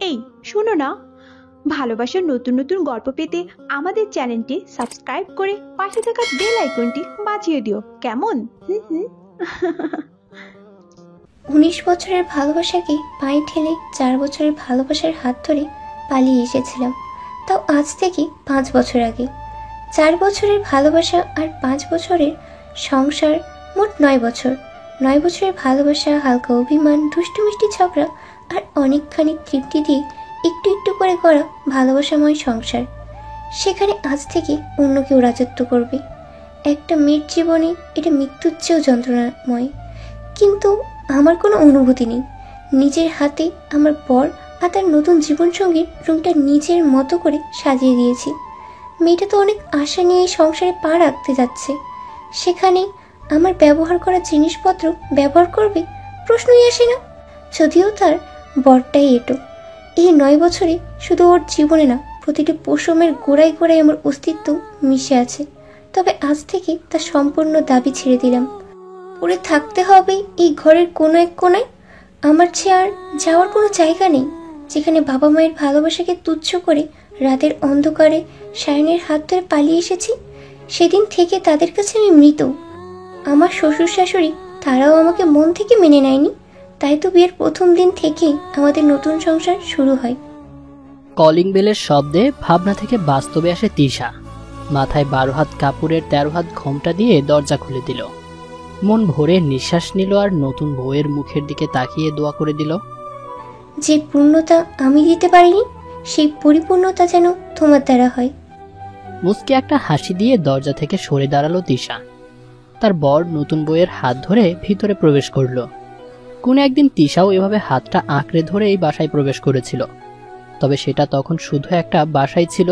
এই শোনো না, ভালোবাসার নতুন নতুন গল্প পেতে আমাদের চ্যানেলটি সাবস্ক্রাইব করে পাশে থাকা বেল আইকনটি বাজিয়ে দিও, কেমন? 19 বছরের ভালোবাসাকে পায়ে ঠেলে 4 বছরের ভালোবাসার হাত ধরে পালিয়ে এসেছিলাম, তাও আজ থেকে 5 বছর আগে। 4 বছরের ভালোবাসা আর 5 বছরের সংসার, মোট 9 বছর। 9 বছরের ভালোবাসা, হালকা অভিমান, দুষ্টু মিষ্টি ঝগড়া আর অনেকখানি তৃপ্তি দিয়ে একটু একটু করে করা ভালোবাসাময় সংসার। সেখানে আজ থেকে অন্য কেউ রাজত্ব করবে। একটা মেয়ের জীবনে এটা মৃত্যুর চেয়েও যন্ত্রণাময়, কিন্তু আমার কোনো অনুভূতি নেই। নিজের হাতে আমার বর আর তার নতুন জীবনসঙ্গীর রুমটা নিজের মতো করে সাজিয়ে দিয়েছি। মেয়েটা তো অনেক আশা নিয়ে এই সংসারে পা রাখতে যাচ্ছে, সেখানে আমার ব্যবহার করা জিনিসপত্র ব্যবহার করবে প্রশ্নই আসে না। যদিও তার বরটাই এটো। এই 9 বছরে শুধু ওর জীবনে না, প্রতিটি পশমের গোড়ায় গোড়ায় আমার অস্তিত্ব মিশে আছে। তবে আজ থেকে তার সম্পূর্ণ দাবি ছেড়ে দিলাম। পড়ে থাকতে হবে এই ঘরের কোনো এক কোণায়। আমার চেয়ে আর যাওয়ার কোনো জায়গা নেই। যেখানে বাবা মায়ের ভালোবাসাকে তুচ্ছ করে রাতের অন্ধকারে সায়নের হাত ধরে পালিয়ে এসেছি, সেদিন থেকে তাদের কাছে আমি মৃত। আমার শ্বশুর শাশুড়ি তারাও আমাকে মন থেকে মেনে নেয়নি, তাই তো বিয়ের প্রথম দিন থেকেই আমাদের নতুন সংসার শুরু হয়। কলিং বেলের শব্দে ভাবনা থেকে বাস্তবে আসে তিশা। মাথায় 12 হাত কাপড়ের 13 হাত ঘোমটা দিয়ে দরজা খুলে দিল। মন ভরে নিঃশ্বাস নিল আর নতুন বউয়ের মুখের দিকে তাকিয়ে দোয়া করে দিল, যে পূর্ণতা আমি দিতে পারিনি, সেই পরিপূর্ণতা যেন তোমার দ্বারা হয়। মুচকি একটা হাসি দিয়ে দরজা থেকে সরে দাঁড়ালো তিশা। তার বর নতুন বউয়ের হাত ধরে ভিতরে প্রবেশ করলো। কোনো একদিন তিশাও এভাবে হাতটা আঁকড়ে ধরে এই বাসায় প্রবেশ করেছিল, তবে সেটা তখন শুধু একটা বাসায় ছিল,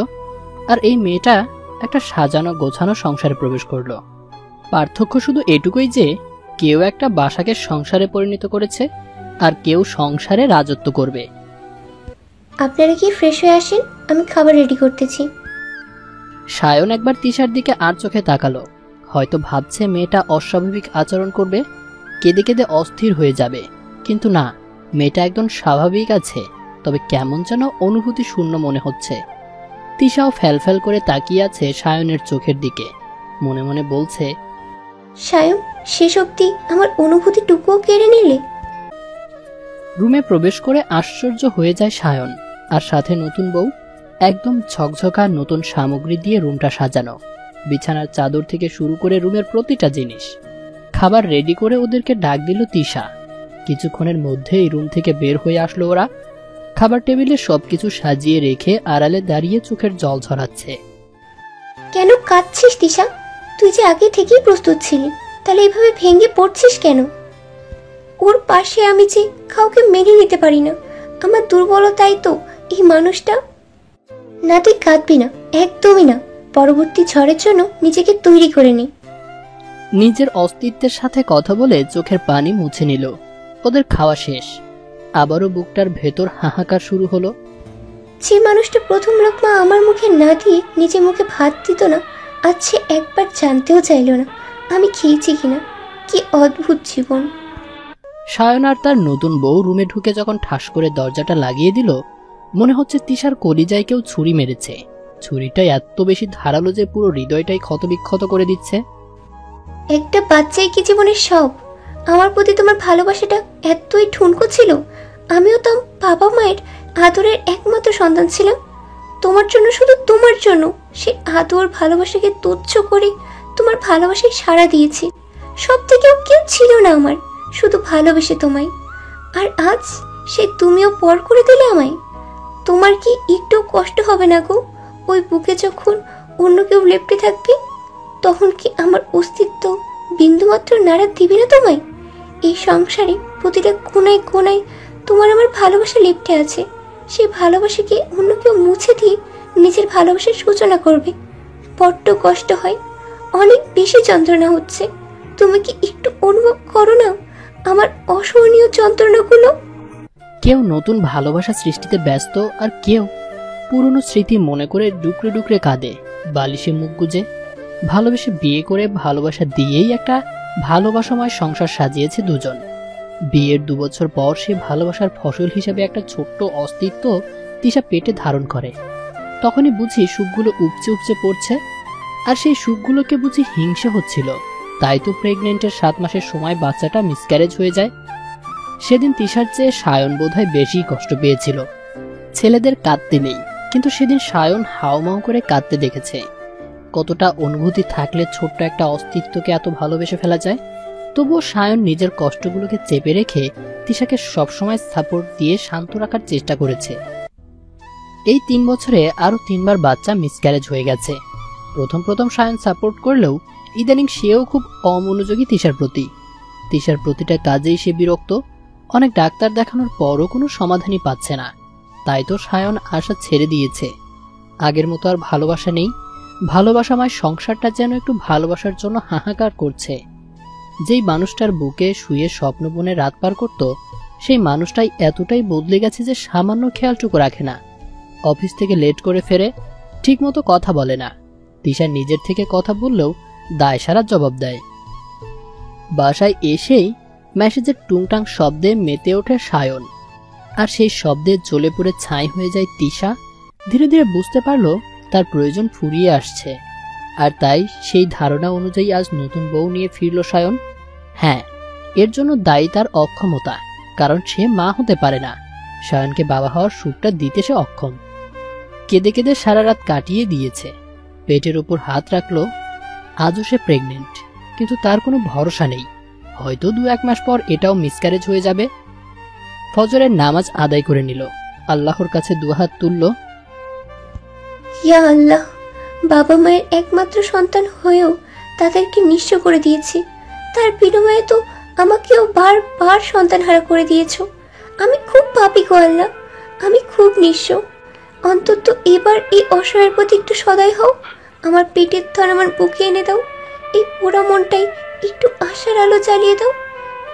আর এই মেয়েটা একটা সাজানো গোছানো সংসারে প্রবেশ করলো। পার্থক্য শুধু এটুকুই যে কেউ একটা বাসাকে সংসারে পরিণত করেছে আর কেউ সংসারে রাজত্ব করবে। আপনারা কি ফ্রেশ হয়ে আসেন, আমি খাবার রেডি করতেছি। সায়ন একবার তিশার দিকে আর চোখে তাকালো। হয়তো ভাবছে মেয়েটা অস্বাভাবিক আচরণ করবে, কেঁদে কেঁদে অস্থির হয়ে যাবে, কিন্তু না, মেয়েটা একদম স্বাভাবিক আছে, তবে কেমন যেন অনুভূতি শূন্য মনে হচ্ছে। তিশাও ফ্যালফ্যাল করে তাকিয়ে আছে সায়নের চোখের দিকে, মনে মনে বলছে, সায়ন, শেষ অবধি আমার অনুভূতিটুকুও কেড়ে নিলে। রুমে প্রবেশ করে আশ্চর্য হয়ে যায় সায়ন, আর সাথে নতুন বউ। একদম ঝকঝকা নতুন সামগ্রী দিয়ে রুমটা সাজানো, বিছানার চাদর থেকে শুরু করে রুমের প্রতিটা জিনিস। খাবার রেডি করে ওদেরকে ডাক দিল তিশা। কিছুক্ষণের মধ্যেই রুম থেকে বের হয়ে আসলো ওরা। খাবার টেবিলে সবকিছু সাজিয়ে রেখে আড়ালে দাঁড়িয়ে চোখের জল ঝরাচ্ছে। কেন কাঁদছিস তিশা? তুই যে আগে থেকেই প্রস্তুত ছিলি, তাহলে এভাবে ভেঙে পড়ছিস কেন? ওর পাশে আমি যে কাউকে মেনে নিতে পারি না, আমার দুর্বলতাই তো এই মানুষটা। না, তুই কাঁদবি না, একদমই না। পরবর্তী ঝড়ের জন্য নিজেকে তৈরি করে নি। নিজের অস্তিত্বের সাথে কথা বলে চোখের পানি মুছে নিল। ওদের খাওয়া শেষ, আবারও বুকটার ভেতর হাহাকার শুরু হলো। যে মানুষটা প্রথম লোকমা আমার মুখে না দিয়ে নিজে মুখে ভাত দিত না, আজ সে একবার জানতেও চাইল না আমি খেয়েছি কিনা। কি অদ্ভুত জীবন। সায়ন আর তার নতুন বউ রুমে ঢুকে যখন ঠাস করে দরজাটা লাগিয়ে দিল, মনে হচ্ছে তিশার কলিজায় কেউ ছুরি মেরেছে। ছুরিটা এত বেশি ধারালো যে পুরো হৃদয়টাই ক্ষতবিক্ষত করে দিচ্ছে। একটা বাচ্চাই কি জীবনের সব? আমার প্রতি তোমার ভালোবাসাটা এতই ঠুনকো ছিল? আমিও তো বাবা মায়ের আদরের একমাত্র সন্তান ছিলাম। তোমার জন্য, শুধু তোমার জন্য সে আদর ভালোবাসাকে তুচ্ছ করে তোমার ভালোবাসায় সাড়া দিয়েছি। সব থেকেও কেউ ছিল না আমার, শুধু ভালোবেসে তোমায়। আর আজ সে তুমিও পর করে দিলে আমায়। তোমার কি একটু কষ্ট হবে না গো? ওই বুকে যখন অন্য কেউ লেপ্টে থাকবে, তখন কি আমার অস্তিত্ব বিন্দুমাত্র নাড়া দিবে না তোমায়? এই সংসারে প্রতিটা কোনায় কোনায় তোমার আমার ভালোবাসা লেপ্টে আছে। সেই ভালোবাসাকে অন্য কেউ মুছে দিয়ে নিজের ভালোবাসার সূচনা করবে। বড্ড কষ্ট হয়, অনেক বেশি যন্ত্রণা হচ্ছে। তুমি কি একটু অনুভব করো না আমার অসহনীয় যন্ত্রণাগুলো? কেউ নতুন ভালোবাসা সৃষ্টিতে ব্যস্ত, আর কেউ পুরনো স্মৃতি মনে করে ডুকরে ডুকরে কাঁদে, বালিশে মুখ গুজে। ভালোবেসে বিয়ে করে ভালোবাসা দিয়েই একটা ভালোবাসাময় সংসার সাজিয়েছে দুজন। বিয়ের 2 বছর পর সে ভালোবাসার ফসল হিসেবে একটা ছোট্ট অস্তিত্ব তিশা পেটে ধারণ করে। তখনই বুঝি সুখগুলো উপচে উপচে পড়ছে, আর সেই সুখগুলোকে বুঝি হিংসে হচ্ছিল। তাই তো প্রেগনেন্টের 7 মাসের সময় বাচ্চাটা মিসক্যারেজ হয়ে যায়। সেদিন তিশার চেয়ে সায়ন বোধহয় বেশি কষ্ট পেয়েছিল। ছেলেদের কাঁদতে নেই, কিন্তু সেদিন সায়ন হাউমাউ করে কাঁদতে দেখেছে। কতটা অনুভূতি থাকলে ছোট্ট একটা অস্তিত্বকে এত ভালোবেসে ফেলা যায়। তবুও সায়ন নিজের কষ্টগুলোকে চেপে রেখে তিশাকে সবসময় সাপোর্ট দিয়ে শান্ত রাখার চেষ্টা করেছে। এই 3 বছরে আরো 3 বার বাচ্চা মিসক্যারেজ হয়ে গেছে। প্রথম সায়ন সাপোর্ট করলেও ইদানিং সেও খুব অমনোযোগী তিশার প্রতি। তিশার প্রতিটা কাজেই সে বিরক্ত। অনেক ডাক্তার দেখানোর পরও কোনো সমাধানই পাচ্ছে না। তাই তো সায়ন আশা ছেড়ে দিয়েছে। আগের মতো আর ভালোবাসা নেই। ভালোবাসাময় সংসারটা যেন একটু ভালোবাসার জন্য হাহাকার করছে। যেই মানুষটার বুকে শুয়ে স্বপ্ন বনে রাত পার করত, সেই মানুষটাই এতটাই বদলে গেছে যে সামান্য খেয়ালটুকু রাখে না। অফিস থেকে লেট করে ফেরে, ঠিকমতো কথা বলে না। তিশা নিজের থেকে কথা বললেও দায়সারার জবাব দেয়। বাসায় এসেই মেসেজের টুংটাং শব্দে মেতে ওঠে সায়ন, আর সেই শব্দে জ্বলে পুড়ে ছাই হয়ে যায় তিশা। ধীরে ধীরে বুঝতে পারল তার প্রয়োজন ফুরিয়ে আসছে, আর তাই সেই ধারণা অনুযায়ী আজ নতুন বউ নিয়ে ফিরল সায়ন। হ্যাঁ, এর জন্য দায়ী তার অক্ষমতা, কারণ সে মা হতে পারে না। সায়নকে বাবা হওয়ার সুখটা দিতে সে অক্ষম। কেঁদে কেঁদে সারা রাত কাটিয়ে দিয়েছে। পেটের উপর হাত রাখলো। আজও সে প্রেগনেন্ট, কিন্তু তার কোনো ভরসা নেই। হয়তো 2-1 মাস পর এটাও মিসক্যারেজ হয়ে যাবে। ফজরের নামাজ আদায় করে নিল, আল্লাহর কাছে দুহাত তুলল। ইয়া আল্লাহ, বাবা মায়ের একমাত্র সন্তান হয়েও তাদেরকে নিঃস্ব করে দিয়েছি। তার বিনিময়ে তো আমাকেও বারবার সন্তানহারা করে দিয়েছো। আমি খুব পাপী গো আল্লাহ, আমি খুব নিঃস্ব। অন্তত এবার এই অসহায়ের প্রতি একটু সদয় হও। আমার পেটের ধন আমার বুকে এনে দাও। এই পোড়া মনটাই একটু আশার আলো জ্বালিয়ে দাও।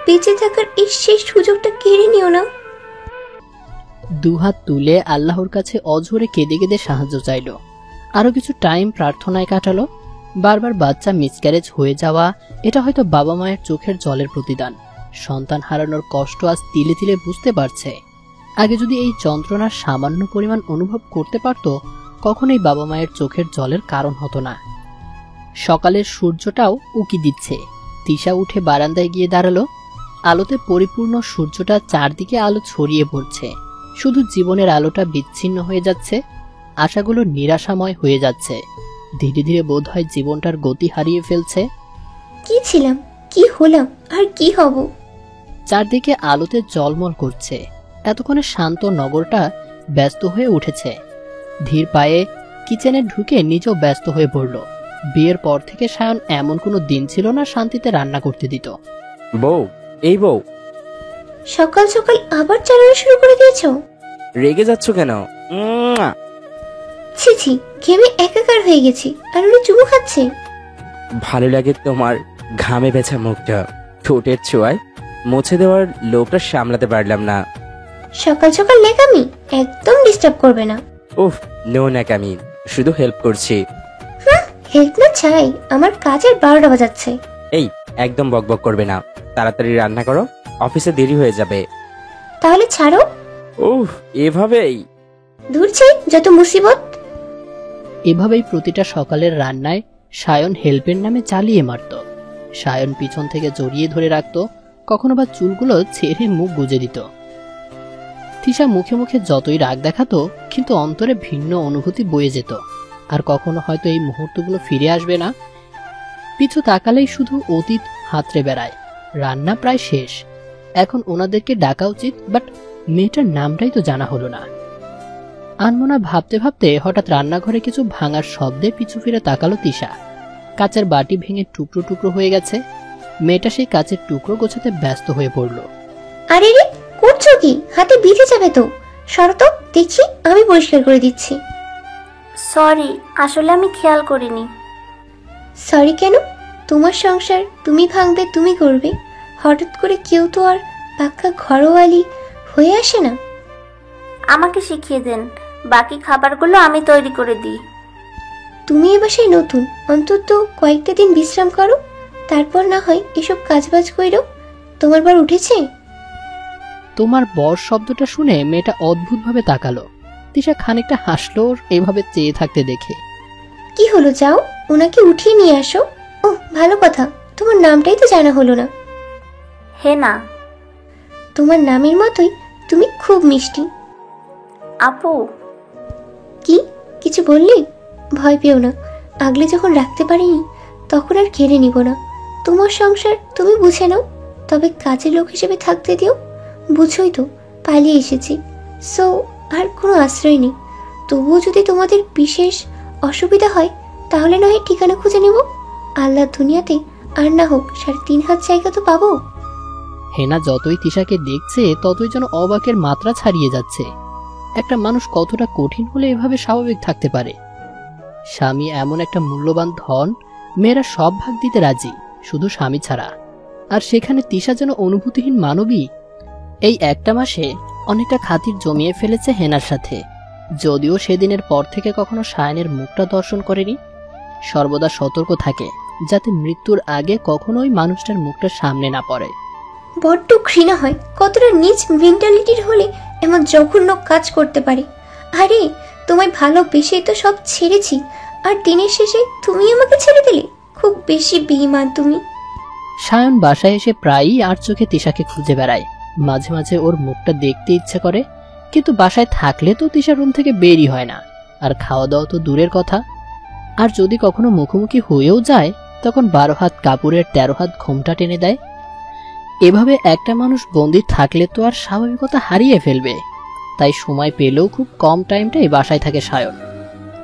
বেঁচে থাকার এই শেষ সুযোগটা কেড়ে নিও না। দুহাত তুলে আল্লাহর কাছে অঝরে কেঁদে কেঁদে সাহায্য চাইল। আরো কিছু টাইম প্রার্থনায় কাটালো। বারবার বাচ্চা মিসক্যারেজ হয়ে যাওয়া, এটা হয়তো বাবা মায়ের চোখের জলের প্রতিদান। সন্তান হারানোর কষ্ট আজ তিলে তিলে বুঝতে পারছে। আগে যদি এই যন্ত্রণার সামান্য পরিমাণ অনুভব করতে পারত, কখনোই বাবা মায়ের চোখের জলের কারণ হতো না। সকালের সূর্যটাও উকি দিচ্ছে। তিশা উঠে বারান্দায় গিয়ে দাঁড়ালো। আলোতে পরিপূর্ণ সূর্যটা চারদিকে আলো ছড়িয়ে পড়ছে। শুধু জীবনের আলোটা বিচ্ছিন্ন হয়ে যাচ্ছে, আশাগুলো নিরাশাময় হয়ে যাচ্ছে। ধীরে ধীরে বোধ হয় জীবনটার গতি হারিয়ে ফেলছে। কি ছিলাম, কি হলাম, আর কি হব? চারদিকে আলোতে জলমল করছে। এতক্ষণে শান্ত নগরটা ব্যস্ত হয়ে উঠেছে। ধীর পায়ে কিচেনে ঢুকে নিজেও ব্যস্ত হয়ে পড়ল। বিয়ের পর থেকে সায়ন এমন কোনো দিন ছিল না শান্তিতে রান্না করতে দিত। বউ, এই বউ, সকাল সকাল আবার চালানো শুরু করে দিয়েছো? রেগে যাচ্ছ কেন? ছি ছি, ঘেমে একাকার হয়ে গেছি। আর উনি চুমু খাচ্ছে। ভালো লাগে তোমার ঘামে ভেজা মুখটা। ঠোঁটের ছোঁয়ায় মুছে দেওয়ার লোভটা সামলাতে পারলাম না। সকাল সকাল লেখামি একদম ডিস্টার্ব করবে না। উফ, নো ন্যাকামি, শুধু হেল্প করছি। হেল্প না চাই, আমার কাজের 12টা বাজাচ্ছে। এই, একদম বকবক করবে না। তাড়াতাড়ি রান্না করো, অফিসে দেরি হয়ে যাবে। তাহলে ছাড়ো। উফ, এভাবেই? দূর চাই যত মুসিবত। এভাবেই প্রতিটা সকালের রান্নায় সায়ন হেল্পের নামে চালিয়ে মারত। সায়ন পিছন থেকে জড়িয়ে ধরে রাখত, কখনো বা চুলগুলো ছেড়ে মুখ গুজে দিত। তিশা মুখে মুখে যতই রাগ দেখাতো, কিন্তু অন্তরে ভিন্ন অনুভূতি বয়ে যেত। আর কখনো হয়তো এই মুহূর্তগুলো ফিরে আসবে না। পিছু তাকালেই শুধু অতীত হাতড়ে বেড়ায়। রান্না প্রায় শেষ। এখন ওনাদেরকে ডাকা উচিত, বাট মেয়েটার নামটাই তো জানা হলো না। আনমনা ভাবতে ভাবতে হঠাৎ রান্নাঘরে কিছু ভাঙার শব্দে পিছু ফিরে তাকালো তিশা। কাচের বাটি ভেঙে টুকরো টুকরো হয়ে গেছে। মেয়েটা সেই কাচের টুকরো গোছাতে ব্যস্ত হয়ে পড়ল। আরে রে, করছো কি? হাতে বিঁধে যাবে তো। সরো তো দেখি, আমি পরিষ্কার করে দিচ্ছি। সরি, আসলে আমি খেয়াল করিনি। সরি কেন? তোমার সংসার তুমি ভাঙবে, তুমি করবে। হঠাৎ করে কেউ তো আর পাক্কা ঘরোয়ালি হয়ে আসে না। আমাকে শিখিয়ে দেন, বাকি খাবারগুলো আমি তৈরি করে দিই। তুমি এ বাসায় নতুন, অন্তত কয়েকটা দিন বিশ্রাম করো, তারপর না হয় এসব কাজবাজ কইরো। তোমার বার উঠেছে? তোমার বর শব্দটা শুনে মেয়েটা অদ্ভুতভাবে তাকালো। তিশা খানিকটা হাসলো ওর এভাবে চেয়ে থাকতে দেখে। কি হলো, যাও ওনাকে উঠিয়ে নিয়ে আসো। ও ভালো কথা, তোমার নামটাই তো জানা হলো না। হেনা। তোমার নামের মতোই তুমি খুব মিষ্টি। আপু। কি কিছু বললি? ভয় পেও না, আগলে যখন রাখতে পারিনি তখন আর কেড়ে নিব না। তোমার সংসার তুমি বুঝে নাও, তবে কাজের লোক হিসেবে থাকতে দিও। বুঝোই তো পালিয়ে এসেছি, সো আর কোনো আশ্রয় নেই। তবুও যদি তোমাদের বিশেষ অসুবিধা হয় তাহলে নয় ঠিকানা খুঁজে নেব। আল্লাহ দুনিয়াতে আর না হোক 3.5 হাত জায়গা তো পাবো। হেনা যতই তিশাকে দেখছে ততই যেন অবাকের মাত্রা ছাড়িয়ে যাচ্ছে। একটা মানুষ কতটা কঠিন হলে এভাবে স্বাভাবিক থাকতে পারে। স্বামী এমন একটা মূল্যবান ধন, মেয়েরা সব ভাগ দিতে রাজি, শুধু স্বামী ছাড়া। আর সেখানে তিশা যেন অনুভূতিহীন মানবী। এই একটা মাসে অনেকটা খাতির জমিয়ে ফেলেছে হেনার সাথে, যদিও সেদিনের পর থেকে কখনো সায়নের মুখটা দর্শন করেনি। সর্বদা সতর্ক থাকে যাতে মৃত্যুর আগে কখনোই মানুষটার মুখটা সামনে না পড়ে। বড্ড ঘৃণা হয় কতটা নিচ মেন্টালিটির হলে এমন জঘন্য কাজ করতে পারে। আরে তোমায় ভালোবেসে তো সব ছেড়েছি, আর দিনের শেষে তুমি আমাকে ছেড়ে দিলে। খুব বেশি বেঈমান তুমি। সায়ন বাসায় এসে প্রায়ই আর চোখে তিশাকে খুঁজে বেড়ায়। মাঝে মাঝে ওর মুখটা দেখতে ইচ্ছে করে, কিন্তু বাসায় থাকলে তো তিশা রুম থেকে বেরই হয় না, আর খাওয়া দাওয়া তো দূরের কথা। আর যদি কখনো মুখোমুখি হয়েও যায় তখন 12 হাত কাপড়ের 13 হাত ঘোমটা টেনে দেয়। এভাবে একটা মানুষ বন্দি থাকলে তো আর স্বাভাবিকতা হারিয়ে ফেলবে। তাই সময় পেলেও খুব কম টাইমটাই বাসায় থাকে সায়ন,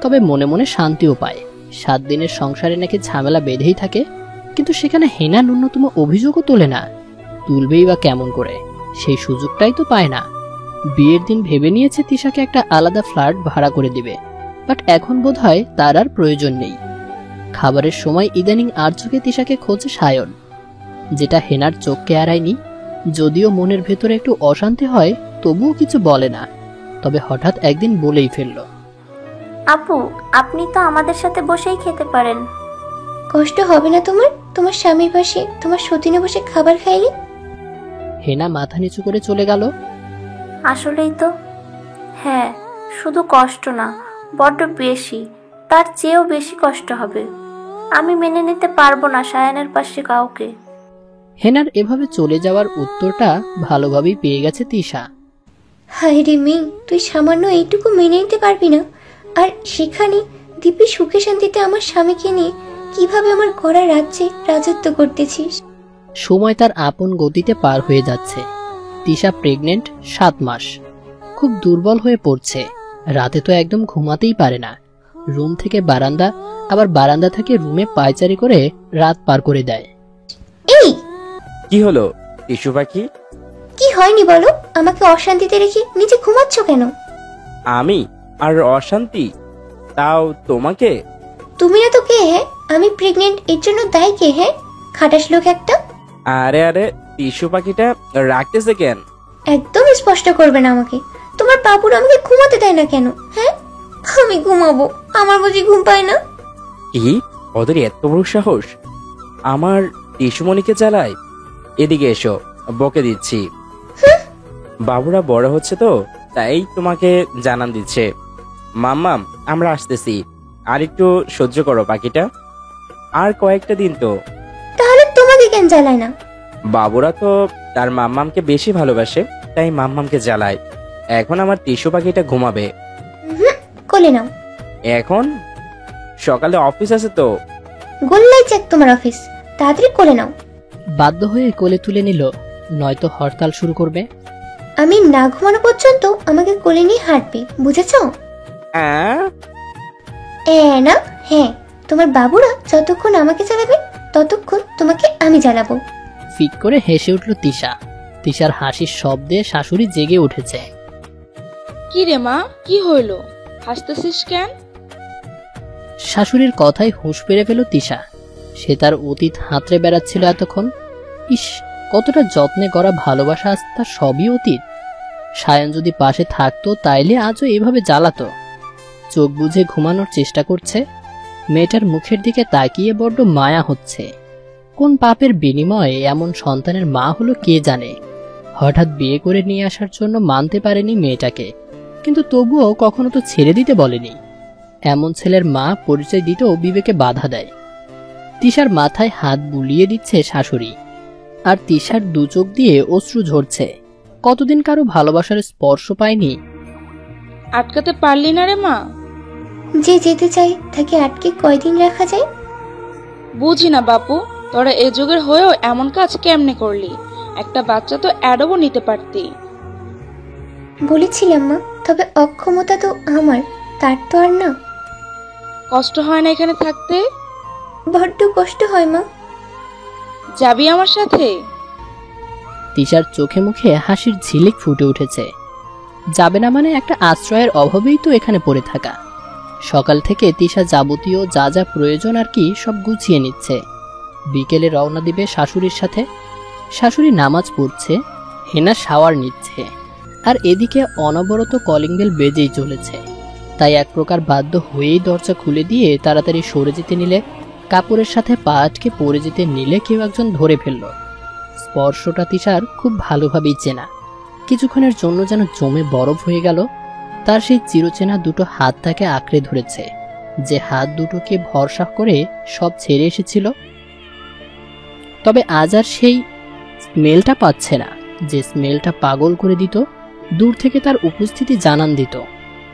তবে মনে মনে শান্তিও পায়। 7 দিনের সংসারে নাকি ঝামেলা বেঁধেই থাকে, কিন্তু সেখানে হেনা ন্যূনতম অভিযোগও তোলে না। তুলবেই বা কেমন করে, সেই সুযোগটাই তো পায় না। বিয়ের দিন ভেবে নিয়েছে তিশাকে একটা আলাদা ফ্ল্যাট ভাড়া করে দিবে, বাট এখন বোধহয় তার আর প্রয়োজন নেই। খাবারের সময় ইদানিং আর চোখে তিশাকে খোঁজে সায়ন, যেটা হেনার চোখকে এড়ায়নি। যদিও মনের ভেতরে একটু অশান্তি হয় তবুও কিছু বলে না, তবে হঠাৎ একদিন বলেই ফেলল, আপু আপনি তো আমাদের সাথে বসেই খেতে পারেন। কষ্ট হবে না তোমার? তোমার স্বামীর পাশে তোমার সতীনে বসে খাবার খাইলে। হেনা মাথা নিচু করে চলে গেল। আসলেই তো, হ্যাঁ, শুধু কষ্ট না, বড্ড বেশি, তার চেয়েও বেশি কষ্ট হবে। আমি মেনে নিতে পারবো না সায়নের পাশে কাউকে। হেনার এভাবে চলে যাওয়ার উত্তরটা ভালোভাবেই পেয়ে গেছে তিশা। হায় রে মেয়ে, তুই সামান্য এইটুকু মেনে নিতে পারবি না? আর সেখানে দিব্যি সুখে শান্তিতে আমার স্বামীকে নিয়ে কিভাবে আমার গড়া রাজ্যে রাজত্ব করতেছিস। সময় তার আপন গতিতে পার হয়ে যাচ্ছে। তিশা প্রেগনেন্ট 7 মাস, খুব দুর্বল হয়ে পড়ছে। রাতে তো একদম ঘুমাতেই পারে না। রুম থেকে বারান্দা, আবার বারান্দা থেকে রুমে পায়চারি করে রাত পার করে দেয়। এই কি হলো টিসু পাখি? কি হয়নি বলো? আমাকে অশান্তিতে রেখে নিচে ঘুমাচ্ছ কেন? আমি আর অশান্তি? তাও তোমাকে? তুমি না তো কে? হ্যাঁ আমি প্রেগনেন্ট, এর জন্য দায়ী কে? হ্যাঁ খাটাস লোক একটা। আরে আরে, টিসু পাখিটা রাখতেছে কেন? একদম স্পষ্ট করবে না আমাকে। তোমার বাবুর আমাকে ঘুমাতে দেয় না কেন? হ্যাঁ আমি ঘুমাবো, আমার বুঝি ঘুম পায় না? কি ওদের এত বড় সাহস আমার টিসুমণিকে জ্বালায়? এদিকে এসো, বকে দিচ্ছি। বাবুরা বড় হচ্ছে তো তাই তোমাকে জানান দিচ্ছে। মাম্মাম আমরা আসতেছি, আর একটু সহ্য করো পাখিটা, আর কয়েকটা দিন তো। তাহলে তোমাকে কেন জ্বালায় না? বাবুরা তো তার মাম্মামকে বেশি ভালোবাসে তাই মাম্মামকে জ্বালায়। এখন আমার টিসু পাখিটা ঘুমাবে। কোলে নাও। এখন সকালে অফিস আছে তো। গোল্লাই চেক তোমার অফিস, তাড়াতাড়ি কোলে নাও। বাধ্য হয়ে কোলে তুলে নিল, নয়তো হরতাল শুরু করবে। আমি না ঘুমানো পর্যন্ত আমাকে কোলে নিয়ে হাঁটবে, বুঝেছো? না হ্যাঁ, তোমার বাবুরা যতক্ষণ আমাকে জ্বালাবে ততক্ষণ তোমাকে আমি জ্বালাবো। ফিক করে হেসে উঠল তিশা। তিশার হাসির শব্দে শাশুড়ি জেগে উঠেছে। কি রে মা, কি হইল? হাসতেছিস কেন? শাশুড়ির কথায় হুঁশ পেরে ফেল তিশা। সে তার অতীত হাতড়ে বেড়াচ্ছিল এতক্ষণ। ইস, কতটা যত্নে গড়া ভালোবাসা আজ তার সবই অতীত। সায়ন যদি পাশে থাকতো তাইলে আজও এভাবে জ্বালাতো। চোখ বুজে ঘুমানোর চেষ্টা করছে। মেয়েটার মুখের দিকে তাকিয়ে বড্ড মায়া হচ্ছে। কোন পাপের বিনিময়ে এমন সন্তানের মা হলো কে জানে। হঠাৎ বিয়ে করে নিয়ে আসার জন্য মানতে পারেনি মেয়েটাকে, কিন্তু তবুও কখনো তো ছেড়ে দিতে বলেনি। এমন ছেলের মা পরিচয় দিতেও বিবেকে বাধা দেয়। তিশার মাথায় হাত বুলিয়ে দিচ্ছে শাশুড়ি, আর তিশার দু চোখ দিয়ে অশ্রু ঝরছে। কতদিন কারো ভালোবাসার স্পর্শ পায়নি। আটকাতে পারলি না রে মা? যে যেতে চাই তাকে আটকে কয়দিন রাখা যায়? বুঝি না বাপু, তোরা এ যুগের হয়েও এমন কাজ কেমনে করলি? একটা বাচ্চা তো অ্যাডবও নিতে পারতি। বলেছিলাম মা, তবে অক্ষমতা তো আমার, তার তো আর না। কষ্ট হয় না এখানে থাকতে? বড্ড কষ্ট হয় মা। যাবি আমার সাথে? তিশার চোখে মুখে হাসির ঝিলিক ফুটে উঠেছে। যাবে না মানে একটা আশ্রয়ের অভাবেই তো এখানে পড়ে থাকা। সকাল থেকে তিশা যাবতীয় যা যা প্রয়োজন আর কি সব গুছিয়ে নিচ্ছে। বিকেলে রওনা দিবে শাশুড়ির সাথে। শাশুড়ি নামাজ পড়ছে, হেনা শাওয়ার নিচ্ছে, আর এদিকে অনবরত কলিং বেল বেজেই চলেছে। তাই এক প্রকার বাধ্য হয়েই দরজা খুলে দিয়ে তাড়াতাড়ি সরে যেতে নিলে, কাপড়ের সাথে পা আটকে পড়ে যেতে নিলে কেউ একজন ধরে ফেলল। স্পর্শটা তিশার খুব ভালোভাবেই চেনা। কিছুক্ষণের জন্য যেন জমে বরফ হয়ে গেল। তার সেই চিরচেনা দুটো হাত তাকে আঁকড়ে ধরেছে, যে হাত দুটোকে ভরসা করে সব ছেড়ে এসেছিল। তবে আজ আর সেই স্মেলটা পাচ্ছে না, যে স্মেলটা পাগল করে দিত, দূর থেকে তার উপস্থিতি জানান দিত।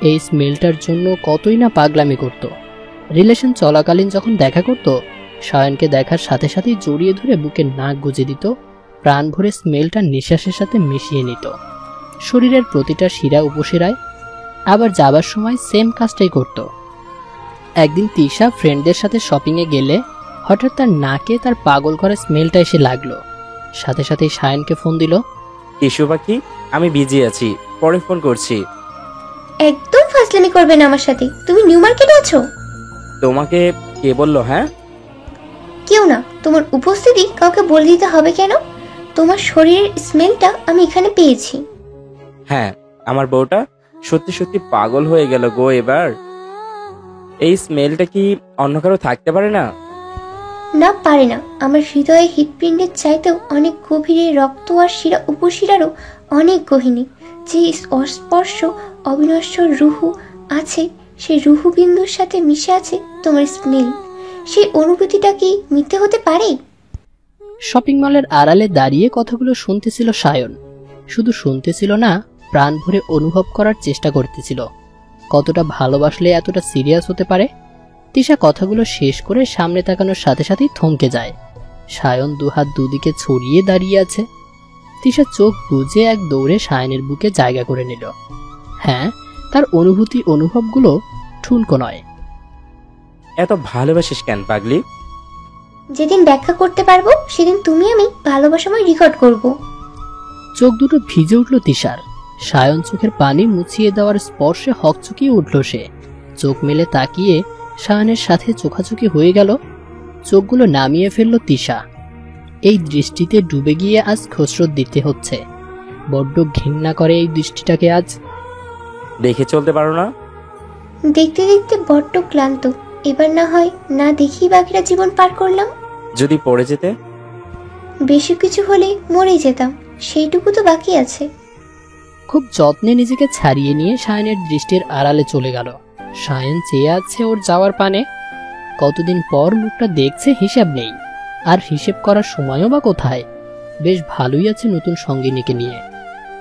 এই স্মেলটার জন্য কতই না পাগলামি করত। রিলেশন চলাকালীন যখন দেখা করত, সায়নকে দেখার সাথে সাথেই জড়িয়ে ধরে বুকে নাক গুজে দিত, প্রাণ ভরে স্মেলটা নিঃশ্বাসের সাথে মিশিয়ে নিত শরীরের প্রতিটা শিরা উপশিরায়। আবার যাবার সময় সেম কাজটাই করত। একদিন তিশা ফ্রেন্ডদের সাথে শপিংয়ে গেলে হঠাৎ তার নাকে তার পাগল করা স্মেলটা এসে লাগলো। সাথে সাথেই সায়নকে ফোন দিল। টিসু পাখি, আমি বিজি আছি, পরে ফোন করছি। একদম ফাজলামি করবে না আমার সাথে। তুমি নিউ মার্কেটে আছো? তোমাকে কে বললো? হ্যাঁ, কেউ না। তোমার উপস্থিতি কাউকে বলে দিতে হবে কেন? তোমার শরীরের স্মেলটা আমি এখানে পেয়েছি। হ্যাঁ, আমার বউটা সত্যি সত্যি পাগল হয়ে গেল গো এবার। এই স্মেলটা কি অন্য কারো থাকতে পারে না? না, পারে না। আমার হৃদয়ে হৃৎপিণ্ডের চাইতেও অনেক গভীরে, রক্ত আর শিরা উপশিরারও অনেক গহীনে যে অস্পর্শ অবিনশ্বর রুহু আছে, সেই রুহু বিন্দুর সাথে মিশে আছে তোমার স্মেল। সেই অনুভূতিটা কি মিথ্যে হতে পারে? শপিং মলের আড়ালে দাঁড়িয়ে কথাগুলো শুনতেছিল সায়ন। শুধু শুনতেছিল না, প্রাণ ভরে অনুভব করার চেষ্টা করতেছিল। কতটা ভালোবাসলে এতটা সিরিয়াস হতে পারে। তিশা কথাগুলো শেষ করে সামনে তাকানোর সাথে সাথেই থমকে যায়। সায়ন দুহাত দুদিকে ছড়িয়ে দাঁড়িয়ে আছে। তিশা চোখ বুজে এক দৌড়ে সায়নের বুকে জায়গা করে নিল। হ্যাঁ, তার অনুভবগুলো ঠুনকো নয়। এত ভালোবাসিস কেন পাগলি? যেদিন ব্যাখ্যা করতে পারবো সেদিন তুমি আমি ভালোবাসাময় রেকর্ড করব। চোখ দুটো ভিজে উঠল তিশার। সায়ন চোখের পানি মুছিয়ে দেওয়ার স্পর্শে হকচকিয়ে উঠল সে। চোখ মেলে তাকিয়ে সায়নের সাথে চোখাচোখি হয়ে গেল। চোখগুলো নামিয়ে ফেলল তিশা। এই দৃষ্টিতে ডুবে গিয়ে আজ খসরত দিতে হচ্ছে। বড্ড ঘৃণা করে এই দৃষ্টিটাকে আজ। দেখে চলতে পারো না? দেখতে দেখতে বড্ড ক্লান্ত। এবার না হয় না দেখি বাকিরা জীবন পার করলাম। যদি পড়ে যেতে? বেশি কিছু হলে মরে যেতাম, সেইটুকু তো বাকি আছে। খুব যত্নে নিজেকে ছাড়িয়ে নিয়ে সায়নের দৃষ্টির আড়ালে চলে গেল। সায়ন চেয়ে আছে ওর যাওয়ার পানে। কতদিন পর মুখটা দেখছে হিসাব নেই, আর হিসেব করার সময়ও বা কোথায়। বেশ ভালোই আছে নতুন সঙ্গিনীকে নিয়ে।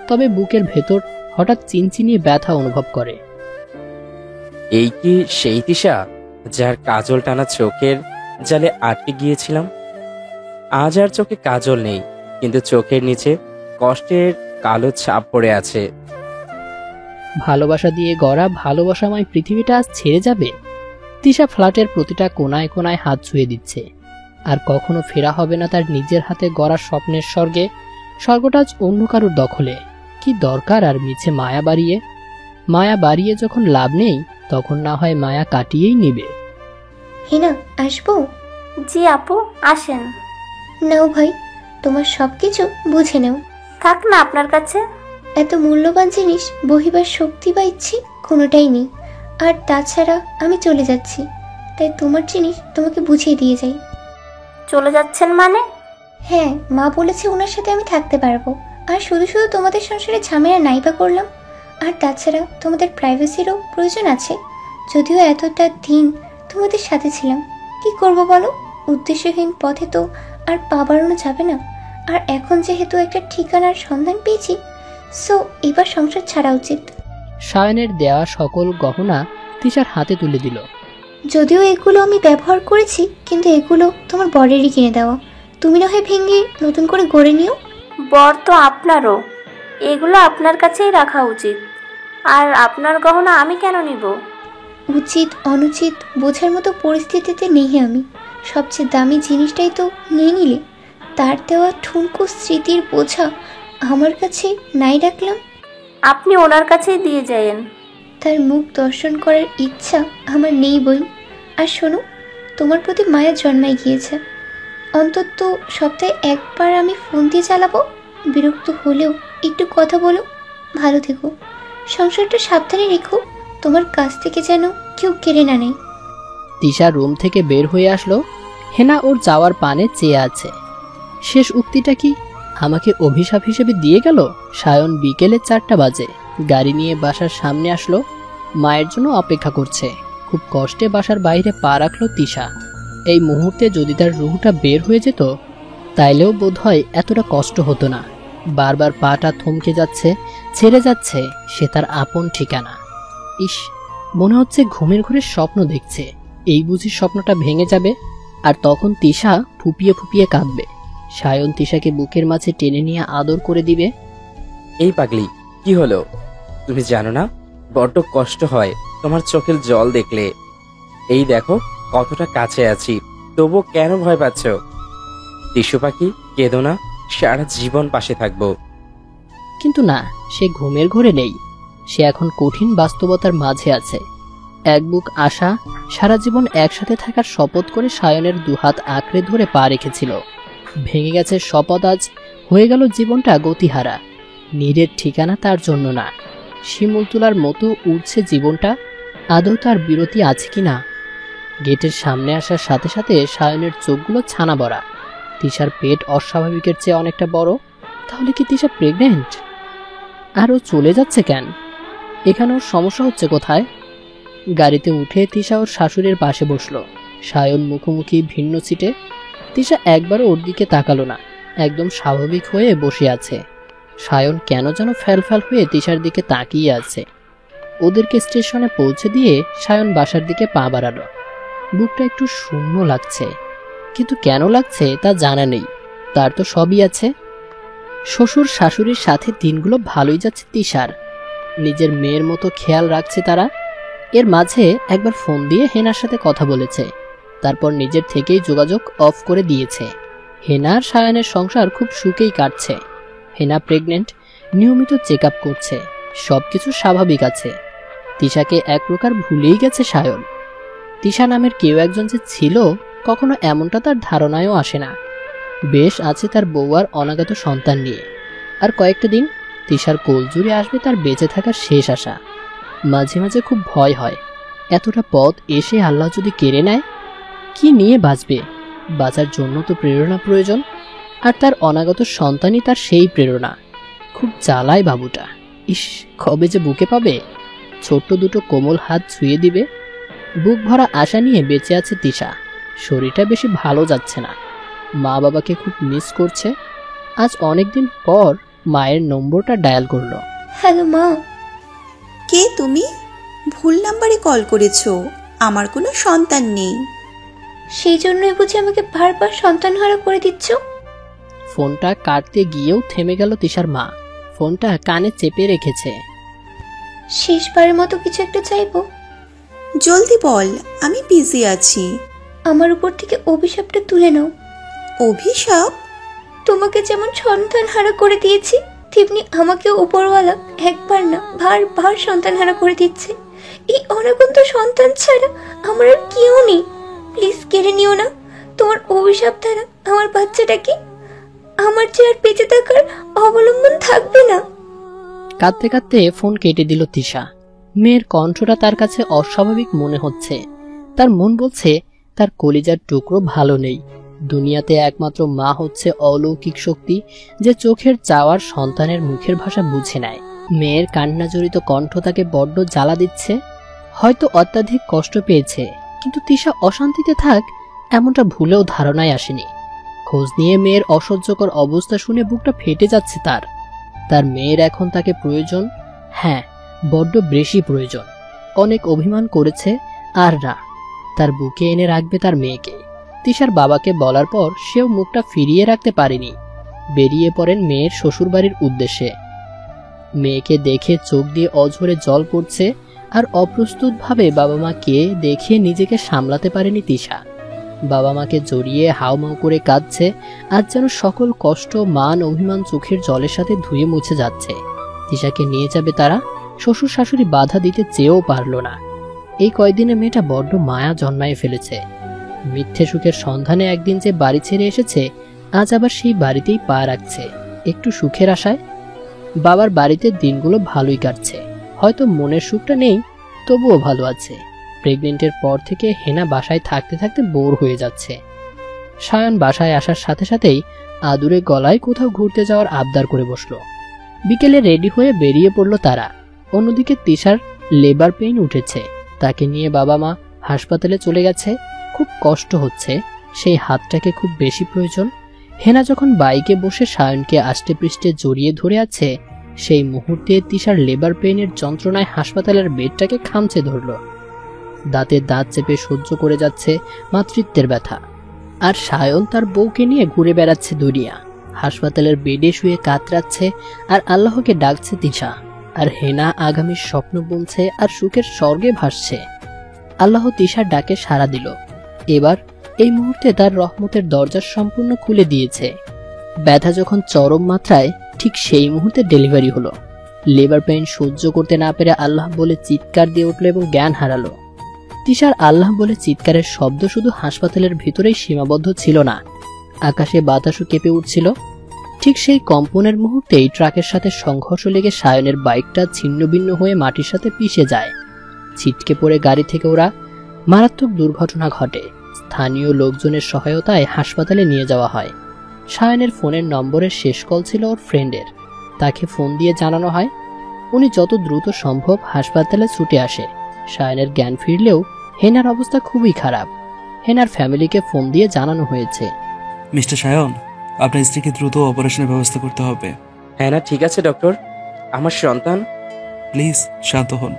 তবে বুকের ভেতর হঠাৎ চিনচিনিয়ে ব্যথা অনুভব করে। এই কি সেই তিশা যার কাজল টানা চোখের জালে আটকে গিয়েছিলাম? আজ আর চোখে কাজল নেই, কিন্তু চোখের নিচে কষ্টের কালো ছাপ পড়ে আছে। ভালোবাসা দিয়ে গড়া ভালোবাসাময় পৃথিবীটা আজ ছেড়ে যাবে। তিশা ফ্ল্যাটের প্রতিটা কোনায় কোনায় হাত ছুঁয়ে দিচ্ছে। আর কখনো ফেরা হবে না তার নিজের হাতে গড়া স্বপ্নের স্বর্গে। স্বর্গটা আজ অন্য কারোর দখলে। কি দরকার আর মিছে মায়া বাড়িয়ে? মায়া বাড়িয়ে যখন লাভ নেই, তখন না হয় মায়া কাটিয়েই নিবে। হেনা, আসবো? জি আপু, আসেন। নাও ভাই, তোমার সবকিছু বুঝে নাও। থাক না আপনার কাছে। এত মূল্যবান জিনিস বহিবার শক্তি বা ইচ্ছে কোনোটাই নেই। আর তাছাড়া আমি চলে যাচ্ছি, তাই তোমার জিনিস তোমাকে বুঝিয়ে দিয়ে যাই। চলে যাচ্ছেন মানে? হ্যাঁ, মা বলেছে ওনার সাথে আমি থাকতে পারবো। আর শুধু শুধু তোমাদের সংসারে ঝামেলা নাইবা করলাম। আর তাছাড়া তোমাদের প্রাইভেসিরও প্রয়োজন আছে। যদিও এতটা দিন তোমাদের সাথে ছিলাম, কি করব বলো? উদ্দেশ্যহীন পথে তো আর পা বাড়ানো যাবে না। আর এখন যেহেতু একটা ঠিকানার সন্ধান পেয়েছি, সো এবার সংসার ছাড়া উচিত। সায়নের দেওয়া সকল গহনা তিশার হাতে তুলে দিল। যদিও এগুলো আমি ব্যবহার করেছি, কিন্তু এগুলো তোমার বরেরই কিনে দেওয়া। তুমি না হয় ভেঙে নতুন করে গড়ে নিও। বর তো আপনারও, এগুলো আপনার কাছেই রাখা উচিত। আর আপনার গহনা আমি কেন নিব? উচিত অনুচিত বোঝার মতো পরিস্থিতিতে নেই আমি। সবচেয়ে দামি জিনিসটাই তো নিয়ে নিলে। তার দেওয়া ঠুনকো স্মৃতির বোঝা আমার কাছে নাই রাখলাম। আপনি ওনার কাছেই দিয়ে যায়েন। তার মুখ দর্শন করার ইচ্ছা আমার নেই বই। আর শোনো, তোমার প্রতি মায়া জন্মায় গিয়েছে। অন্তত সপ্তাহে একবার আমি ফোন দিয়ে চালাবো। বিরক্ত হলেও একটু কথা বলো। ভালো থেকো, সংসারটা সাবধানে রেখো। তোমার কাছ থেকে যেন কেউ কেড়ে না নেয়। তিশা রুম থেকে বের হয়ে আসলো। হেনা ওর যাওয়ার পানে চেয়ে আছে। শেষ উক্তিটা কি আমাকে অভিশাপ হিসেবে দিয়ে গেল? সায়ন বিকেলে 4টা বাজে গাড়ি নিয়ে বাসার সামনে আসলো। মায়ের জন্য অপেক্ষা করছে। খুব কষ্টে বাসার বাইরে পা রাখলো তিশা। এই মুহূর্তে যদি তার রুহটা বের হয়ে যেত, তাইলেও বোধহয় এতটা কষ্ট হতো না। বারবার পাটা থমকে যাচ্ছে, ছেড়ে যাচ্ছে সে তার আপন ঠিকানা। ইস, মনে হচ্ছে ঘুমের ঘরে স্বপ্ন দেখছে। এই বুঝি স্বপ্নটা ভেঙে যাবে, আর তখন তিশা ফুপিয়ে ফুপিয়ে কাঁদবে। সায়ন তিশাকে বুকের মাঝে টেনে নিয়ে আদর করে দিবে। এই পাগলি, কি হলো? তুমি জানো না বড্ড কষ্ট হয় তোমার চোখের জল দেখলে। এই দেখো কতটা কাছে আছি, তবু কেন ভয় পাচ্ছ? টিসু পাখি, কেঁদো না, সারা জীবন পাশে থাকবো। কিন্তু না, সে ঘুমের ঘরে নেই। সে এখন কঠিন বাস্তবতার মাঝে আছে। এক বুক আশা, সারা জীবন একসাথে থাকার শপথ করে সায়নের দুহাত আঁকড়ে ধরে পা রেখেছিল। ভেঙে গেছে শপথ আজ। হয়ে গেল জীবনটা গতিহারা। নীরের ঠিকানা তার জন্য না। শিমুল তুলার মতো উড়ছে জীবনটা। আদৌ তার বিরতি আছে কিনা? গেটের সামনে আসার সাথে সাথে সায়নের চোখগুলো ছানা ভরা। তিশার পেট অস্বাভাবিকের চেয়ে অনেকটা বড়। তাহলে কি তিশা প্রেগনেন্ট? আর ও চলে যাচ্ছে কেন? এখানে ওর সমস্যা হচ্ছে কোথায়? গাড়িতে উঠে তিশা ওর শাশুড়ির পাশে বসলো। সায়ন মুখোমুখি ভিন্ন সিটে। তিশা একবারও ওর দিকে তাকালো না, একদম স্বাভাবিক হয়ে বসে আছে। সায়ন কেন যেন ফ্যালফ্যাল হয়ে তিশার দিকে তাকিয়ে আছে। ওদেরকে স্টেশনে পৌঁছে দিয়ে সায়ন বাসার দিকে পা বাড়ালো। বুকটা একটু শূন্য লাগছে, কিন্তু কেন লাগছে তা জানা নেই। তার তো সবই আছে। শ্বশুর শাশুড়ির সাথে দিনগুলো ভালোই যাচ্ছে তিশার। নিজের মেয়ের মতো খেয়াল রাখছে তারা। এর মাঝে একবার ফোন দিয়ে হেনার সাথে কথা বলেছে, তারপর নিজের থেকেই যোগাযোগ অফ করে দিয়েছে। হেনার সায়নের সংসার খুব সুখেই কাটছে। হেনা প্রেগনেন্ট, নিয়মিত চেক আপ করছে, সবকিছু স্বাভাবিক আছে। তিশাকে এক প্রকার ভুলেই গেছে সায়ন। তিশা নামের কেউ একজন যে ছিল কখনো এমনটা তার ধারণায়ও আসে না। বেশ আছে তার বউ আর অনাগত সন্তান নিয়ে। আর কয়েকটা দিন তিশার কোল জুড়ে আসবে তার বেঁচে থাকার শেষ আশা। মাঝে মাঝে খুব ভয় হয়, এতটা পথ এসে আল্লাহ যদি কেড়ে নেয়, কি নিয়ে বাঁচবে? বাঁচার জন্য তো প্রেরণা প্রয়োজন, আর তার অনাগত সন্তানই তার সেই প্রেরণা। খুব জ্বালায় বাবুটা। ইস, কবে যে বুকে পাবে, ছোট্ট দুটো কোমল হাত ছুঁয়ে দিবে। বুক ভরা আশা নিয়ে বেঁচে আছে তিশা। শরীরটা বেশি ভালো যাচ্ছে না, মা বাবাকে খুব মিস করছে। আজ অনেকদিন পর মায়ের নম্বরটা ডায়াল করলো। হ্যালো মা। কে তুমি? ভুল নাম্বারে কল করেছো। আমার কোনো সন্তান নেই। সেই জন্যই বুঝি আমাকে বারবার সন্তানহারা করে দিচ্ছ? ফোনটা কাটতে গিয়েও থেমে গেল তিশার মা। ফোনটা কানে চেপে রেখেছে। শেষবারের মতো কিছু একটা চাইবো। জলদি বল, আমি বিজি আছি। আমার উপর থেকে অভিশাপটা তুলে নাও। অভিশাপ? তোমাকে যেমন সন্তানহারা করে দিয়েছি, তেমনি আমাকে উপরওয়ালা একবার না বারবার সন্তানহারা করে দিচ্ছে। এই অনাগন্ত সন্তান ছাড়া আমার আর কেউ নেই। প্লিজ কেড়ে নিও না। তোমার অভিশাপ দ্বারা আমার বাচ্চাটাকে আমার যে আর বেঁচে থাকার অবলম্বন থাকবে না। কাঁদতে কাঁদতে ফোন কেটে দিল তিশা। মেয়ের কণ্ঠটা তার কাছে অস্বাভাবিক মনে হচ্ছে। তার মন বলছে তার কলিজার টুকরো ভালো নেই, দুনিয়াতে একমাত্র মা হচ্ছে অলৌকিক শক্তি, যে চোখের চাওয়ার সন্তানের মুখের ভাষা বুঝে নেয়। মেয়ের কান্না জড়িত কণ্ঠ তাকে বড্ড জ্বালা দিচ্ছে। হয়তো অত্যাধিক কষ্ট পেয়েছে, কিন্তু তিশা অশান্তিতে থাক এমনটা ভুলেও ধারণায় আসেনি। খোঁজ নিয়ে মেয়ের অসহ্যকর অবস্থা শুনে বুকটা ফেটে যাচ্ছে তার মেয়ের এখন তাকে প্রয়োজন। হ্যাঁ, বড্ড বেশি প্রয়োজন। অনেক অভিমান করেছে, আর না, তার বুকে এনে রাখবে তার মেয়েকে। তিশার বাবাকে বলার পর সেও মুখটা ফিরিয়ে রাখতে পারেনি। বেরিয়ে পড়েন মেয়ের শ্বশুরবাড়ির উদ্দেশ্যে। মেয়েকে দেখে চোখ দিয়ে অঝরে জল পড়ছে, আর অপ্রস্তুতভাবে বাবা মাকে দেখে নিজেকে সামলাতে পারেনি তিশা। বাবা মাকে জড়িয়ে হাউমাউ করে কাঁদছে, আজ যেন সকল কষ্ট, মান, অভিমান চোখের জলের সাথে ধুয়ে মুছে যাচ্ছে। তিশাকে নিয়ে যাবে তারা, শ্বশুর শাশুড়ি বাধা দিতে চেয়েও পারল না। এই কয়দিনে মেয়েটা বড্ড মায়া জন্মায় ফেলেছে। মিথ্যে সুখের সন্ধানে একদিন যে বাড়ি ছেড়ে এসেছে, আজ আবার সেই বাড়িতেই পা রাখছে একটু সুখের আশায়। বাবার বাড়িতে দিনগুলো ভালোই কাটছে, হয়তো মনের সুখটা নেই, তবুও ভালো আছে। প্রেগনেন্টের পর থেকে হেনা বাসায় থাকতে থাকতে বোর হয়ে যাচ্ছে। সায়ন বাসায় আসার সাথে সাথেই আদুরে গলায় কোথাও ঘুরতে যাওয়ার আবদার করে বসলো। বিকেলে রেডি হয়ে বেরিয়ে পড়ল তারা। অন্যদিকে তিশার লেবার পেইন উঠেছে, তাকে নিয়ে বাবা মা হাসপাতালে চলে গেছে। খুব কষ্ট হচ্ছে, সেই হাতটাকে খুব বেশি প্রয়োজন। হেনা যখন বাইকে বসে সায়নকে আষ্টে পৃষ্ঠে জড়িয়ে ধরে আছে, সেই মুহূর্তে তিশার লেবার পেইনের যন্ত্রণায় হাসপাতালের বেডটাকে খামচে ধরল। দাঁতে দাঁত চেপে সহ্য করে যাচ্ছে মাতৃত্বের ব্যথা। আর সায়ন তার বউকে নিয়ে ঘুরে বেড়াচ্ছে দুনিয়া। হাসপাতালের বেডে শুয়ে কাতরাচ্ছে আর আল্লাহকে ডাকছে তিশা। আর হেনা আগামীর স্বপ্ন বুনছে আর সুখের স্বর্গে ভাসছে। আল্লাহ তিশার ডাকে সাড়া দিল। এবার এই মুহূর্তে তার রহমতের দরজা সম্পূর্ণ খুলে দিয়েছে। ব্যথা যখন চরম মাত্রায়, ঠিক সেই মুহূর্তে ডেলিভারি হলো। লেবার পেইন সহ্য করতে না পেরে আল্লাহ বলে চিৎকার দিয়ে উঠল এবং জ্ঞান হারালো। তিশার আল্লাহ বলে চিৎকারের শব্দ শুধু হাসপাতালের ভিতরেই সীমাবদ্ধ ছিল না, আকাশে বাতাসও কেঁপে উঠছিল। ঠিক সেই কম্পনের মুহূর্তেই ট্রাকের সাথে সংঘর্ষ লেগে সায়নের বাইকটা ছিন্নভিন্ন হয়ে মাটির সাথে পিষে যায়। ছিটকে পড়ে গাড়ি থেকে ওরা মারাত্মক দুর্ঘটনা ঘটে। স্থানীয় লোকজনের সহায়তায় হাসপাতালে নিয়ে যাওয়া হয়। সায়নের ফোনের নম্বরের শেষ কল ছিল ওর ফ্রেন্ডের। তাকে ফোন দিয়ে জানানো হয়। উনি যত দ্রুত সম্ভব হাসপাতালে ছুটে আসে। সায়নের জ্ঞান ফিরলেও হেনার অবস্থা খুবই খারাপ। হেনার ফ্যামিলিকে ফোন দিয়ে জানানো হয়েছে, মিস্টার সায়ন, আপনার স্ত্রীকে দ্রুত অপারেশনের ব্যবস্থা করতে হবে। হ্যাঁ না, ঠিক আছে ডক্টর। আমার সন্তান? প্লিজ শান্ত হন।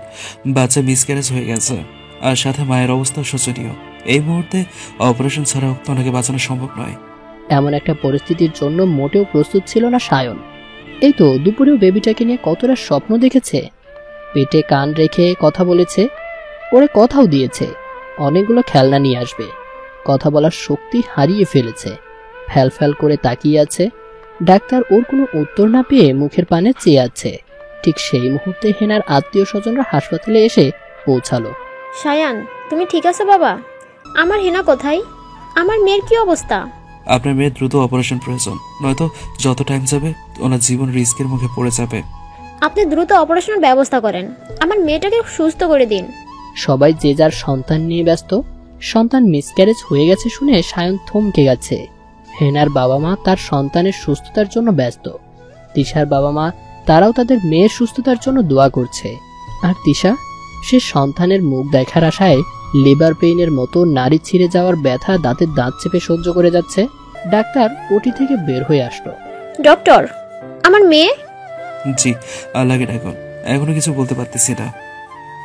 বাচ্চা মিসক্যারেজ হয়ে গেছে, আর সাথে মায়ের অবস্থা শোচনীয়। এই মুহূর্তে অপারেশন ছাড়া ওনাকে বাঁচানো সম্ভব নয়। এমন একটা পরিস্থিতির জন্য মোটেও প্রস্তুত ছিল না সায়ন। এই তো দুপুরেও বেবিটাকে নিয়ে কতটা স্বপ্ন দেখেছে। পেটে কান রেখে কথা বলেছে, ওরে কথাও দিয়েছে অনেকগুলো খেলনা নিয়ে আসবে। কথা বলার শক্তি হারিয়ে ফেলেছে। ফ্যাল ফ্যাল করে তাকিয়ে আছে। ডাক্তার ওর কোনো উত্তর না পেয়ে মুখের পানে চেয়ে আছে। ঠিক সেই মুহূর্তে হেনার আত্মীয় স্বজনরা হাসপাতালে এসে পৌঁছালো। সায়ান, তুমি ঠিক আছো বাবা? আমার হেনা কোথায়? আমার মেয়ের কি অবস্থা? আপনার মেয়ের দ্রুত অপারেশন প্রয়োজন, নয়তো যত টাইম যাবে ওনার জীবন রিস্কের মুখে পড়ে যাবে। আপনি দ্রুত অপারেশনের ব্যবস্থা করেন, আমার মেয়েটাকে সুস্থ করে দিন। সবাই যে যার সন্তান নিয়ে ব্যস্ত। সন্তান মিসক্যারেজ হয়ে গেছে শুনে সায়ন থমকে গেছে। হেনার বাবা মা তার সন্তানের সুস্থতার জন্য ব্যস্ত। তিশার বাবা মা তারাও তাদের মেয়ের সুস্থতার জন্য দোয়া করছে। আর তিশা, সে সন্তানের মুখ দেখার আশায় লেবার পেইনের মতো নারী ছিঁড়ে যাওয়ার ব্যথা দাঁতের দাঁত চেপে সহ্য করে যাচ্ছে। ডাক্তার ওটি থেকে বের হয়ে আসলো। ডক্টর, আমার মেয়ে? জি, লাগে ডাকুন। এখনো কিছু বলতে পারতেছি না।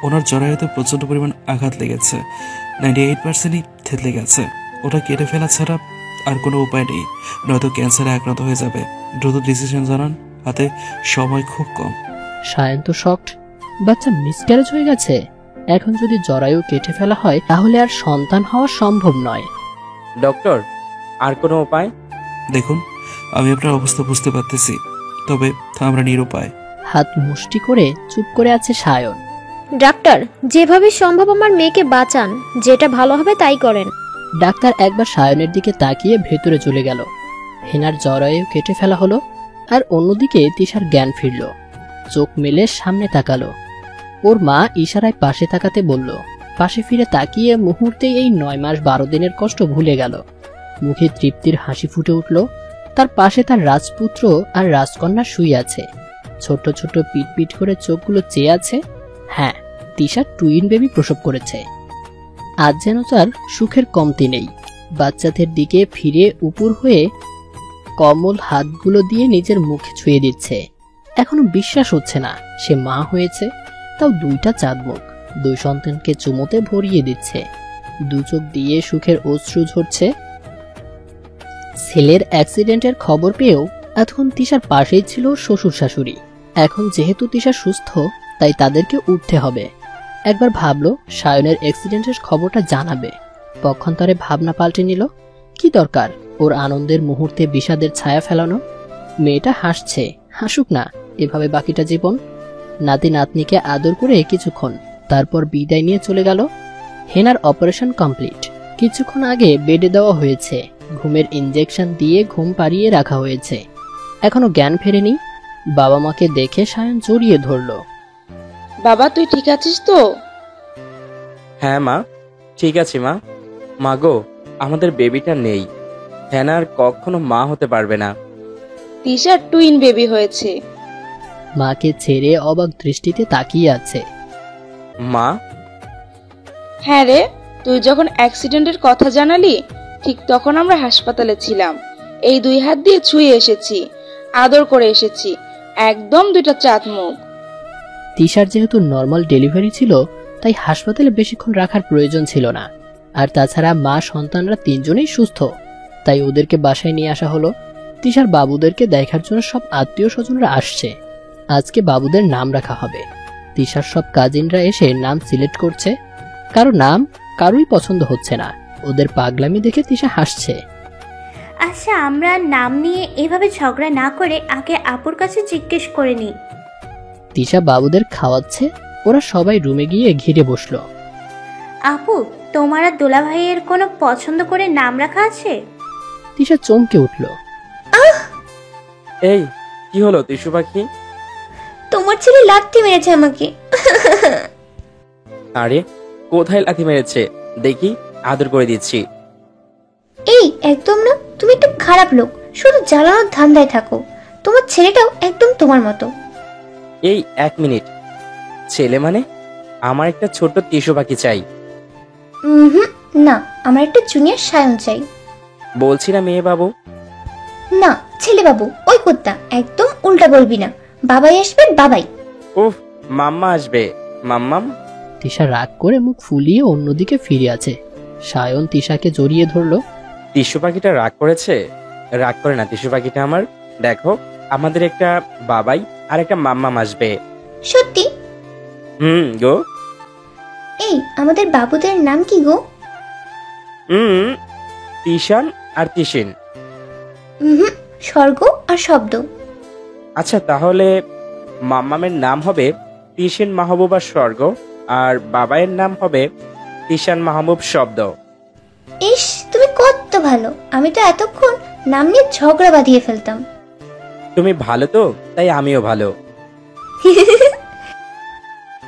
ওনার জরায়ুতে প্রচন্ড পরিমাণ আঘাত লেগেছে, 98%ই থেতলে গেছে। ওটা কেটে ফেলা ছাড়া আর কোনো উপায় নেই, নয়তো ক্যান্সারে আক্রান্ত হয়ে যাবে। দ্রুত ডিসিশন জানান, হাতে সময় খুব কম। সায়ন তো শকড। বাচ্চা মিসক্যারেজ হয়ে গেছে। এখন যদি জরায়ু কেটে ফেলা হয় তাহলে আর সন্তান হওয়া সম্ভব নয়। ডক্টর, আর কোনো উপায়? দেখুন, আমি আপনার অবস্থা বুঝতে পারতেছি, তবে আমরা নিরুপায়। হাত মুষ্টি করে চুপ করে আছে সায়ন। ডাক্তার, যেভাবে সম্ভব আমার মেয়েকে বাঁচান, যেটা ভালো হবে তাই করেন। ডাক্তার একবার সায়নের দিকে তাকিয়ে ভেতরে চলে গেল। হেনার জরায়ু কেটে ফেলা হলো, আর অন্যদিকে তিশার জ্ঞান ফিরল। চোখ মেলে সামনে তাকালো। ওর মা ইশারায় পাশে তাকাতে বলল। পাশে ফিরে তাকিয়ে মুহূর্তেই এই 9 মাস 12 দিনের কষ্ট ভুলে গেল। মুখে তৃপ্তির হাসি ফুটে উঠল। তার পাশে তার রাজপুত্র আর রাজকন্যা শুয়ে আছে, ছোট্ট ছোট্ট পিট পিট করে চোখগুলো চেয়ে আছে। হ্যাঁ, তিশা টুইন বেবি প্রসব করেছে। আজ যেন তার সুখের কমতি নেই। বাচ্চাদের দিকে ফিরে উপুর হয়ে কমল হাতগুলো দিয়ে নিজের মুখে ছুঁয়ে দিচ্ছে। এখনো বিশ্বাস হচ্ছে না সে মা হয়েছে, তাও 2টা চাঁদ মুখ। 2 সন্তানকে চুমোতে ভরিয়ে দিচ্ছে। 2 চোখ দিয়ে সুখের অশ্রু ঝরছে। ছেলের অ্যাক্সিডেন্টের খবর পেয়েও এতক্ষণ তিশার পাশেই ছিল শ্বশুর শাশুড়ি। এখন যেহেতু তিশা সুস্থ, তাই তাদেরকে উঠতে হবে। একবার ভাবলো সায়নের অ্যাক্সিডেন্টের খবরটা জানাবে, পক্ষান্তরে ভাবনা পাল্টে নিল। কি দরকার ওর আনন্দের মুহূর্তে বিষাদের ছায়া ফেলানো? মেয়েটা হাসছে, হাসুক না এভাবে বাকিটা জীবন। নাতি নাতনিকে আদর করে কিছুক্ষণ, তারপর বিদায় নিয়ে চলে গেল। হেনার অপারেশন কমপ্লিট। কিছুক্ষণ আগে বেডে দেওয়া হয়েছে, ঘুমের ইনজেকশন দিয়ে ঘুম পাড়িয়ে রাখা হয়েছে। এখনো জ্ঞান ফেরেনি। বাবা মাকে দেখে সায়ন জড়িয়ে ধরল। বাবা তুই ঠিক আছিস তো? হ্যাঁ মা, ঠিক আছে মা। মা গো, আমাদের বেবিটা নেই। হেনার কখনো মা হতে পারবে না। তিশার টুইন বেবি হয়েছে। মাকে ছেড়ে অবাক দৃষ্টিতে তাকিয়ে আছে। মা? হ্যাঁ রে, তুই যখন অ্যাক্সিডেন্টের কথা জানালি ঠিক তখন আমরা হাসপাতালে ছিলাম। এই 2 হাত দিয়ে ছুঁয়ে এসেছি, আদর করে এসেছি, একদম 2টা চাঁদ মুখ। তিশার যেহেতু নর্মাল ডেলিভারি ছিল, তাই হাসপাতালে বেশিক্ষণ রাখার প্রয়োজন ছিল না। আর তাছাড়া মা সন্তানরা 3 জনেই সুস্থ, তাই ওদেরকে বাসায় নিয়ে আসা হলো। তিশার বাবুদেরকে দেখার জন্য সব আত্মীয় স্বজনরা আসছে। আজকে বাবুদের নাম রাখা হবে। তিশার সব কাজিনরা এসে নাম সিলেক্ট করছে। কারো নাম কারোই পছন্দ হচ্ছে না। ওদের পাগলামি দেখে তিশা হাসছে। আচ্ছা, আমরা নাম নিয়ে এভাবে ঝগড়া না করে আগে আপুর কাছে জিজ্ঞেস করে নিই। তিশা বাবুদের খাওয়াচ্ছে। ওরা সবাই রুমে গিয়ে ঘিরে বসলো। আপু, তোমার আর দোলা ভাইয়ের কোনো পছন্দ করে নাম রাখা আছে? তিশা চমকে উঠল। এই কি হলো টিসু পাখি? তোমার ছেলে লাথি মেরেছে আমাকে। আরে কোথায় লাথি মেরেছে? দেখি, আদর করে দিচ্ছি। এই একদম না, তুমি একটু খারাপ লোক, শুধু জ্বালানোর ধান্দায় থাকো। তোমার ছেলেটাও একদম তোমার মতো। এই 1 মিনিট। ছেলে মানে? আমার একটা ছোট্ট টিসু পাখি চাই। না, আমার একটা জুনিয়র সায়ন চাই। বলছি না মেয়ে বাবু। না, ছেলে বাবু। ওই কুত্তা, একদম উল্টা বলবি না। বাবাই আসবে, বাবাই। উফ, মাম্মা আসবে, মাম্মাম। তিশা রাগ করে মুখ ফুলিয়ে অন্যদিকে ফিরে আছে। সায়ন তিশাকে জড়িয়ে ধরল। টিসু পাখিটা রাগ করেছে? রাগ করে না টিসু পাখিটা আমার। দেখো, আমাদের একটা বাবাই আর একটা মাম্মাম আসবে। সত্যি? গো। এই আমাদের বাবুদের নাম কি গো? তিশান আর তিশিন। স্বর্গ আর শব্দ। আচ্ছা, তাহলে মাম্মামের নাম হবে তিশিন মাহবুবা স্বর্গ, আর বাবাইয়ের নাম হবে তিশান মাহবুব শব্দ। ইস, তুমি কত ভালো। আমি তো এতক্ষণ নাম নিয়ে ঝগড়া বাঁধিয়ে ফেলতাম। তুমি ভালো তো, তাই আমিও ভালো।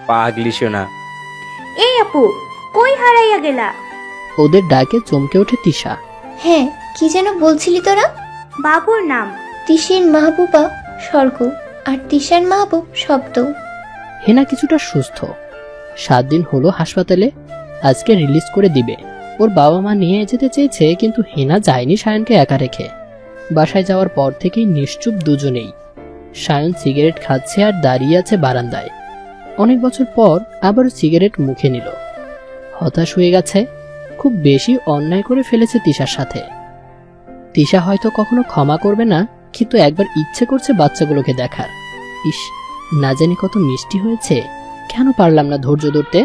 পাগলি শোনা। এই আপু, কই হারাইয়া গেলা? ওদের ডাকে চমকে ওঠে তিশা। হ্যাঁ, কি যেন বলছিলি তোরা? বাবুর নাম তিশিন মাহবুবা স্বর্গ আর তিশান মাহবুব শব্দ। হেনা কিছুটা সুস্থ। 7 দিন হলো হাসপাতালে। আজকে রিলিজ করে দিবে। ওর বাবা মা নিয়ে যেতে চেয়েছে, কিন্তু হেনা যায়নি সায়নকে একা রেখে। বাসায় যাওয়ার পর থেকেই নিশ্চুপ দুজনেই। সায়ন সিগারেট খাচ্ছে আর দাঁড়িয়ে আছে বারান্দায়। অনেক বছর পর আবারও সিগারেট মুখে নিল। হতাশ হয়ে গেছে। খুব বেশি অন্যায় করে ফেলেছে তিশার সাথে। তিশা হয়তো কখনো ক্ষমা করবে না, কিন্তু একবার ইচ্ছে করছে বাচ্চাগুলোকে দেখার। ইস, না জানি কত মিষ্টি হয়েছে। কেন পারলাম না ধৈর্য ধরতে?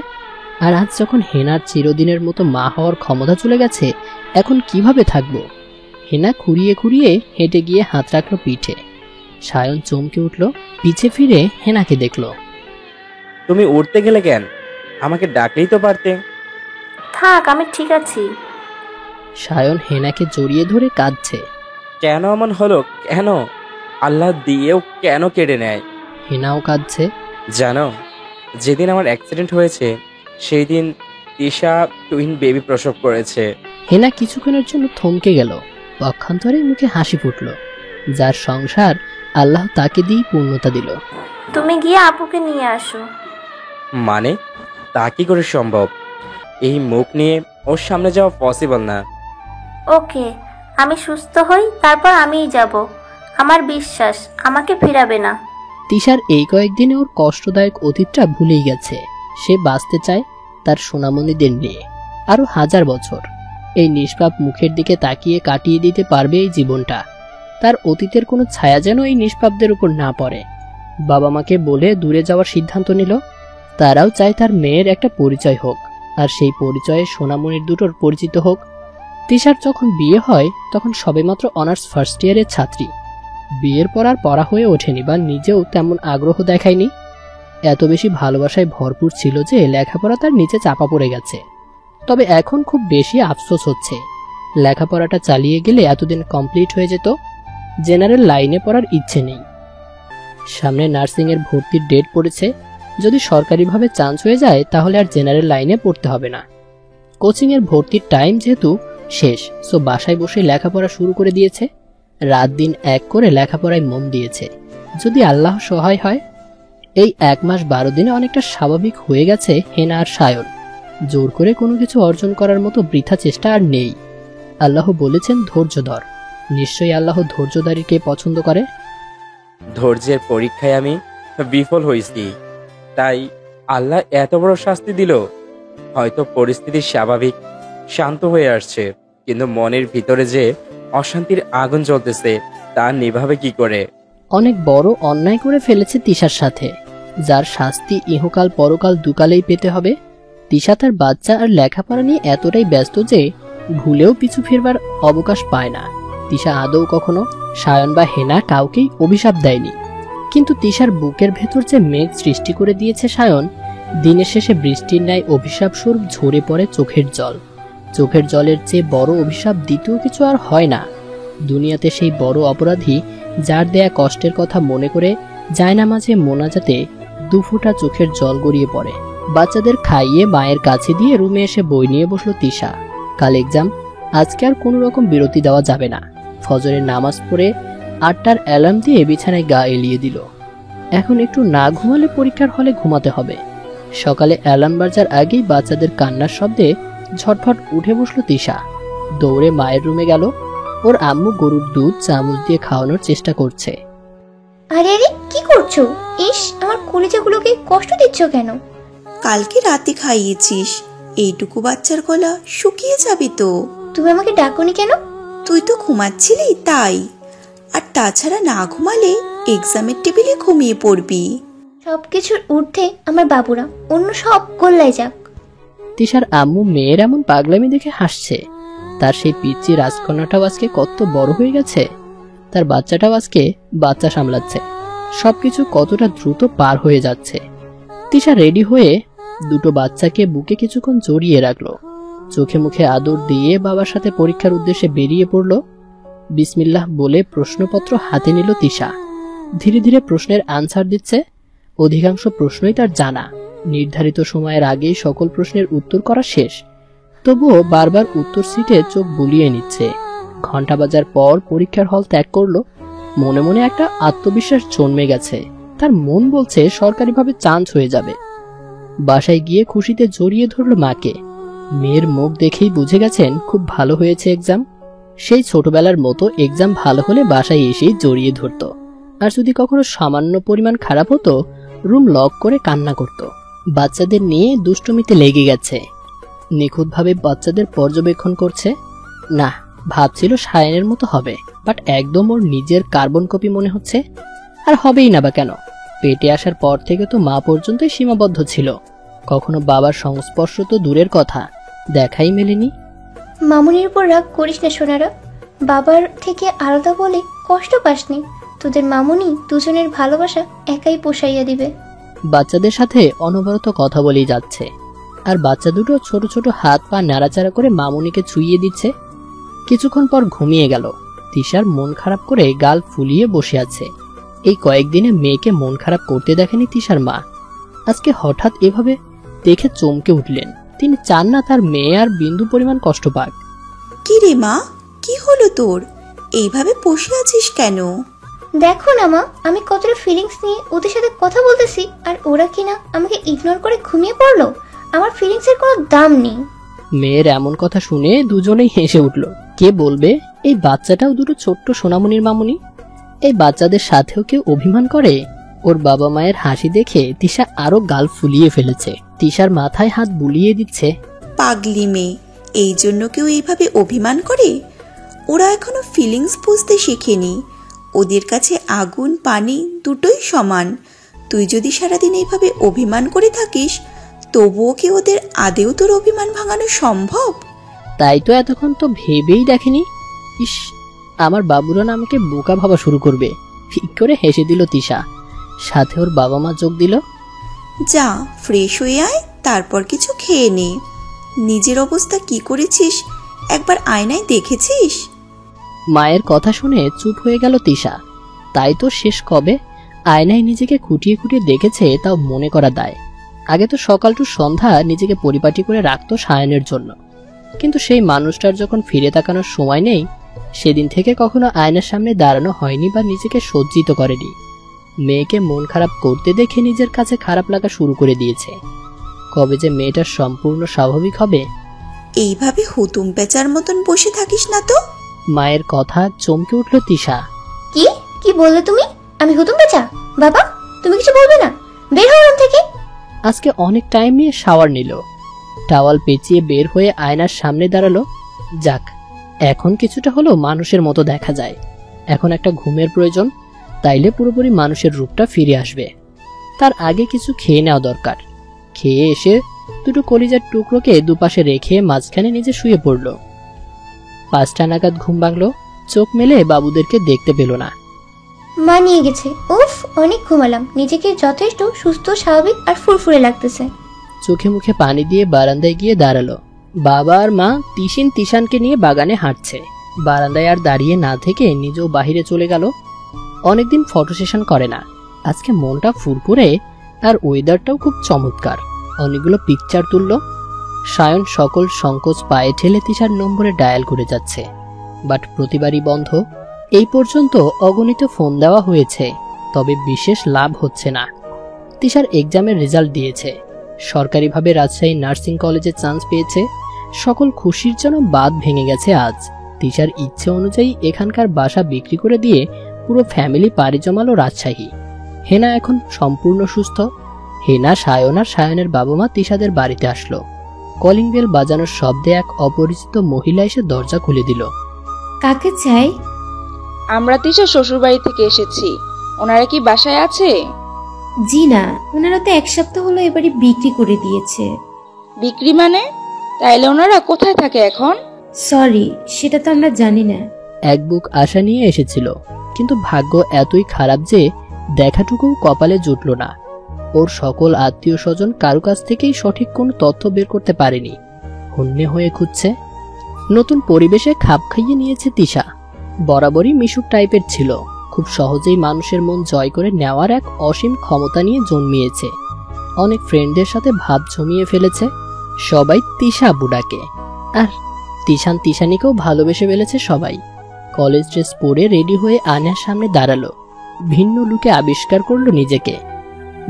আর আজ যখন হেনার চিরদিনের মতো মা হওয়ার ক্ষমতা চলে গেছে, এখন কিভাবে থাকবো? হেনা খুঁড়িয়ে খুঁড়িয়ে হেঁটে গিয়ে হাত রাখলো পিঠে। সায়ন চমকে উঠল, পিছে ফিরে হেনাকে দেখল। তুমি উঠতে গেলে কেন? আমাকে ডাকলেই তো পারতে। থাক, আমি ঠিক আছি। সায়ন হেনাকে জড়িয়ে ধরে কাঁদছে। কেন এমন হলো? কেন? আল্লাহ দিয়েও কেন কেড়ে নেয়? হেনাও কাঁদছে। জানো, যেদিন আমার অ্যাক্সিডেন্ট হয়েছে সেই দিন তিশা টুইন বেবি প্রসব করেছে। হেনা কিছুক্ষণের জন্য থমকে গেল, পক্ষান্তরে মুখে হাসি ফুটল। যার সংসার আল্লাহ তাকে দিয়েই পূর্ণতা দিল। তুমি গিয়ে আপুকে নিয়ে আসো। মানে তা কি করে সম্ভব? এই মুখ নিয়ে ওর সামনে যাওয়া পসিবল না। ওকে, আমি সুস্থ হই, তারপর আমিই যাব। আমার বিশ্বাস আমাকে ফিরাবে না। তিশার এই কয়েকদিনে ওর কষ্টদায়ক অতীতটা ভুলেই গেছে। সে বাঁচতে চায় তার সোনামণিদের নিয়ে আরো 1000 বছর। এই নিষ্পাপ মুখের দিকে তাকিয়ে কাটিয়ে দিতে পারবে এই জীবনটা। তার অতীতের কোনো ছায়া যেন এই নিষ্পাপদের উপর না পড়ে। বাবা মাকে বলে দূরে যাওয়ার সিদ্ধান্ত নিল। তারাও চায় তার মেয়ের একটা পরিচয় হোক, আর সেই পরিচয়ে সোনামণির দুটোর পরিচিত হোক। তিশার যখন বিয়ে হয় তখন সবেমাত্র অনার্স ফার্স্ট ইয়ারের ছাত্রী। বিয়ের পর আর পড়া হয়ে ওঠেনি বা নিজেও তেমন আগ্রহ দেখায়নি। এত বেশি ভালোবাসায় ভরপুর ছিল যে লেখাপড়া তার নিচে চাপা পড়ে গেছে। তবে এখন খুব বেশি আফসোস হচ্ছে। লেখাপড়াটা চালিয়ে গেলে এতদিন কমপ্লিট হয়ে যেত। জেনারেল লাইনে পড়ার ইচ্ছে নেই। সামনে নার্সিংয়ের ভর্তির ডেট পড়েছে। যদি সরকারিভাবে চান্স হয়ে যায় তাহলে আর জেনারেল লাইনে পড়তে হবে না। কোচিংয়ের ভর্তির টাইম যেহেতু শেষ, সো বাসায় বসে লেখাপড়া শুরু করে দিয়েছে। রাত দিন এক করে লেখাপড়ায় মন দিয়েছে। যদি আল্লাহ সহায় হয়, এই 1 মাস 12 দিনে অনেকটা স্বাভাবিক হয়ে গেছে হেনা আর সায়ন। জোর করে কোনো কিছু অর্জন করার মতো বৃথা চেষ্টা আর নেই। আল্লাহ বলেছেন ধৈর্য ধর। নিশ্চয়ই আল্লাহ ধৈর্যধারীকে পছন্দ করে। ধৈর্যের পরীক্ষায় আমি বিফল হয়েছি, তাই আল্লাহ এত বড় শাস্তি দিল। হয়তো পরিস্থিতি স্বাভাবিক, শান্ত হয়ে আসছে, কিন্তু মনের ভিতরে যে অশান্তির আগুন জ্বলতেছে তা নিভাবে কি করে? অনেক বড় অন্যায় করে ফেলেছে তিশার সাথে, যার শাস্তি ইহকাল পরকাল দুকালেই পেতে হবে। তিশা তার বাচ্চা আর লেখাপড়া নিয়ে এতটাই ব্যস্ত যে ভুলেও পিছু ফিরবার অবকাশ পায় না। তিশা আদৌ কখনো সায়ন বা হেনা কাউকেই অভিশাপ দেয়নি, কিন্তু তিশার বুকের ভেতর যে মেঘ সৃষ্টি করে দিয়েছে সায়ন, দিনের শেষে বৃষ্টির ন্যায় অভিশাপ স্বরূপ ঝরে পড়ে চোখের জল। চোখের জলের চেয়ে বড় অভিশাপ দ্বিতীয় কিছু আর হয় না। দুনিয়াতে সেই বড় অপরাধী যার দেয়া কষ্টের কথা মনে করে জায়নামাজে মোনাজাতে 2 ফোঁটা চোখের জল গড়িয়ে পড়ে। বাচ্চাদের খাইয়ে মায়ের কাছে দিয়ে রুমে এসে বই নিয়ে বসলো তিশা। কাল এক্সাম, আজকে আর কোনো রকম বিরতি দেওয়া যাবে না। ফজরের নামাজ পড়ে 8টার অ্যালার্ম দিয়ে বিছানায় গা এলিয়ে দিল। এখন একটু না ঘুমালে পরীক্ষার হলে ঘুমাতে হবে। সকালে অ্যালার্ম বাজার আগেই বাচ্চাদের কান্নার শব্দে ঝটফট উঠে বসলো তিশা। দৌড়ে মায়ের রুমে গেল। ওর আম্মু গরুর দুধ চামচ দিয়ে খাওয়ানোর চেষ্টা করছে। আরে আরে কি করছো? ইস, আমার কলিজাগুলোকে কষ্ট দিচ্ছ কেন? কালকে রাতে খাইয়েছিস, এইটুকু বাচ্চার গলা শুকিয়ে যাবে তো। তুমি আমাকে ডাকোনি কেন? তুই তো ঘুমাচ্ছিলি তাই। আর তাছাড়া না ঘুমালে এক্সামের টেবিলে ঘুমিয়ে পড়বি। সবকিছুর ঊর্ধ্বে আমার বাবুরা, অন্য সব গোল্লায় যাক। তিশার আম্মু মেয়ের এমন পাগলামি দেখে হাসছে। তার সেই পিচ্চি রাজকন্যাটাও আজকে কত বড় হয়ে গেছে। তার বাচ্চাটাও আজকে বাচ্চা সামলাচ্ছে। সবকিছু কতটা দ্রুত পার হয়ে যাচ্ছে। তিশা রেডি হয়ে 2টো বাচ্চাকে বুকে কিছুক্ষণ জড়িয়ে রাখলো। চোখে মুখে আদর দিয়ে বাবার সাথে পরীক্ষার উদ্দেশ্যে বেরিয়ে পড়ল। বিসমিল্লাহ বলে প্রশ্নপত্র হাতে নিল তিশা। ধীরে ধীরে প্রশ্নের আনসার দিচ্ছে। অধিকাংশ প্রশ্নই তার জানা। নির্ধারিত সময়ের আগেই সকল প্রশ্নের উত্তর করা শেষ। তবুও বারবার উত্তর সিটে চোখ বুলিয়ে নিচ্ছে। ঘন্টা বাজার পর পরীক্ষার হল ত্যাগ করলো। মনে মনে একটা আত্মবিশ্বাস জন্মে গেছে। তার মন বলছে সরকারিভাবে চান্স হয়ে যাবে। বাসায় গিয়ে খুশিতে জড়িয়ে ধরল মাকে। মেয়ের মুখ দেখেই বুঝে গেছেন খুব ভালো হয়েছে এক্সাম। সেই ছোটবেলার মতো এক্সাম ভালো হলে বাসায় এসেই জড়িয়ে ধরত। আর যদি কখনো সামান্য পরিমাণ খারাপ হতো, রুম লক করে কান্না করত। বাচ্চাদের নিয়ে দুষ্টুমিতে লেগে গেছে। নিখুঁতভাবে বাচ্চাদের পর্যবেক্ষণ করছে। না, ভাবছিল সায়নের মতো হবে, বাট একদম ওর নিজের কার্বন কপি মনে হচ্ছে। আর হবেই না বা কেন? পেটে আসার পর থেকে তো মা পর্যন্তই সীমাবদ্ধ ছিল। কখনো বাবার সংস্পর্শ তো দূরের কথা, দেখাই মেলেনি। মামুনির উপর রাগ করিস না সোনারা। বাবার থেকে আলাদা বলে কষ্ট পাসনি। তোদের মামুনি দুজনের ভালোবাসা একাই পোষাইয়া দিবে। বাচ্চাদের সাথে অনবরত কথা বলেই যাচ্ছে। আর বাচ্চা দুটো ছোট ছোট হাত পা নাড়াচাড়া করে মামুনিকে ছুঁইয়ে দিচ্ছে। কিছুক্ষণ পর ঘুমিয়ে গেল। তিশার মন খারাপ করে গাল ফুলিয়ে বসে আছে। এই কয়েকদিনে মেয়েকে মন খারাপ করতে দেখেনি তিশার মা। আজকে হঠাৎ এভাবে দেখে চমকে উঠলেন। তিনি চান না তার মেয়ে আর বিন্দু পরিমাণ কষ্ট পাক। রে মা, কি হলো তোর? এইভাবে বসে আছিস কেন? দেখো না মা, আমি কতটা ফিলিংস নিয়ে ওদের সাথে কথা বলতেছি, আর ওরা কিনা আমাকে ইগনোর করে ঘুমিয়ে পড়লো। আমার ফিলিংসের কোনো দাম নেই। মেয়ের এমন কথা শুনে দুজনেই হেসে উঠল। কে বলবে এই বাচ্চাটাও দুটো ছোট্ট সোনামণির মামুনি? এই বাচ্চাদের সাথেও কেউ অভিমান করে? ওর বাবা মায়ের হাসি দেখে তিশা আরো গাল ফুলিয়ে ফেলেছে। তিশার মাথায় হাত বুলিয়ে দিচ্ছে। পাগলি মেয়ে, এই জন্য কেউ এইভাবে অভিমান করে? ওরা এখনো ফিলিংস বুঝতে শেখেনি। ওদের কাছে আগুন পানি দুটোই সমান। তুই যদি সারাদিন এইভাবে অভিমান করে থাকিস, তবুও কি ওদের আদেও তোর অভিমান ভাঙানো সম্ভব? তাই তো এতক্ষণ তো ভেবেই দেখেনি। ইস, আমার বাবুরা না আমাকে বোকা ভাবা শুরু করবে। ঠিক করে হেসে দিল তিশা। সাথে ওর বাবা মা যোগ দিল। যা, ফ্রেশ হয়ে আয়, তারপর কিছু খেয়ে নে। নিজের অবস্থা কি করেছিস একবার আয়নায় দেখেছিস? মায়ের কথা শুনে চুপ হয়ে গেল তিশা। তাই তো শেষ কবে আয়নায় নিজেকে খুঁটিয়ে খুঁটিয়ে দেখেছে, তাও মনে করা দায়। আগে তো সকাল টু সন্ধ্যা নিজেকে পরিপাটি করে রাখতো সায়নের জন্য, কিন্তু সেই মানুষটার যখন ফিরে তাকানোর সময় নেই, সেদিন থেকে কখনো আয়নার সামনে দাঁড়ানো হয়নি বা নিজেকে সজ্জিত করেনি। মেয়েকে মন খারাপ করতে দেখে নিজের কাছে খারাপ লাগা শুরু করে দিয়েছে। কবে যে মেয়েটা সম্পূর্ণ স্বাভাবিক হবে? এইভাবে হুতুম পেঁচার মতন বসে থাকিস না তো। মায়ের কথা চমকে উঠল তিশা। কি কি বললে তুমি? আমি হুতুম পেঁচা? বাবা, তুমি কিছু বলবে না? বের হও রুম থেকে। আজকে অনেক টাইম নিয়ে শাওয়ার নিল, টাওয়াল পেঁচিয়ে বের হয়ে আয়নার সামনে দাঁড়ালো। যাক, এখন কিছুটা হলেও মানুষের মতো দেখা যায়। এখন একটা ঘুমের প্রয়োজন, তাইলে পুরোপুরি মানুষের রূপটা ফিরে আসবে। তার আগে কিছু খেয়ে নেওয়া দরকার। খেয়ে এসে দুটো কলিজার টুকরোকে দুপাশে রেখে মাঝখানে নিজে শুয়ে পড়ল। 5টা নাগাদ ঘুম ভাঙলো। চোখ মেলে বাবুদেরকে দেখতে পেল না। মা নিয়ে গেছে। উফ, অনেক ঘুমালাম। নিজেকে যথেষ্ট সুস্থ, স্বাভাবিক আর ফুরফুরে লাগতেছে। চোখে মুখে পানি দিয়ে বারান্দায় গিয়ে দাঁড়ালো। বাবা আর মা তিশানকে নিয়ে বাগানে হাঁটছে। বারান্দায় আর দাঁড়িয়ে না থেকে নিজেও বাহিরে চলে গেল। অনেকদিন ফটো সেশন করে না। আজকে মনটা ফুরফুরে, আর ওয়েদারটাও খুব চমৎকার। অনেকগুলো পিকচার তুলল। সায়ন সকল সংকোচ পায়ে ঠেলে তিশার নম্বরে ডায়াল করে যাচ্ছে, বাট প্রতিবারই বন্ধ। এই পর্যন্ত অগণিত ফোন দেওয়া হয়েছে, তবে বিশেষ লাভ হচ্ছে না। তিশার এক্সামের রেজাল্ট দিয়েছে, সরকারিভাবে রাজশাহী নার্সিং কলেজে চান্স পেয়েছে। সকল খুশির যেন বাঁধ ভেঙে গেছে আজ। তিশার ইচ্ছে অনুযায়ী এখানকার বাসা বিক্রি করে দিয়ে পুরো ফ্যামিলি পাড়ি জমালো রাজশাহী। হেনা এখন সম্পূর্ণ সুস্থ। হেনা, সায়ন আর সায়নের বাবা মা তিশাদের বাড়িতে আসলো। কলিং বেল বাজানোর শব্দে এক অপরিচিত মহিলা এসে দরজা খুলে দিল। কাকে চাই? আমরা তিশা শ্বশুর বাড়ি থেকে এসেছি। ওনারা কি বাসায় আছে? জি না, ওনারা তো 1 সপ্তাহ হলো এবারে বিক্রি করে দিয়েছে। বিক্রি মানে? তাইলে ওনারা কোথায় থাকে এখন? সরি, সেটা তো আমরা জানি না। এক বুক আশা নিয়ে এসেছিল, কিন্তু ভাগ্য এতই খারাপ যে দেখাটুকু কপালে জুটল না। ওর সকল আত্মীয় স্বজন কারো কাছ থেকেই সঠিক কোনো তথ্য বের করতে পারেনি। হন্যে হয়ে খুঁজছে। নতুন পরিবেশে খাপ খাইয়ে নিয়েছে তিশা। বরাবরই মিশুক টাইপের ছিল। খুব সহজেই মানুষের মন জয় করে নেওয়ার এক অসীম ক্ষমতা নিয়ে জন্মিয়েছে। অনেক ফ্রেন্ডদের সাথে ভাব জমিয়ে ফেলেছে। সবাই তিশা বুড়াকে, আর তিশানিকেও ভালোবেসে ফেলেছে সবাই। কলেজ ড্রেস পরে রেডি হয়ে আয়নার সামনে দাঁড়ালো। ভিন্ন লুকে আবিষ্কার করলো নিজেকে।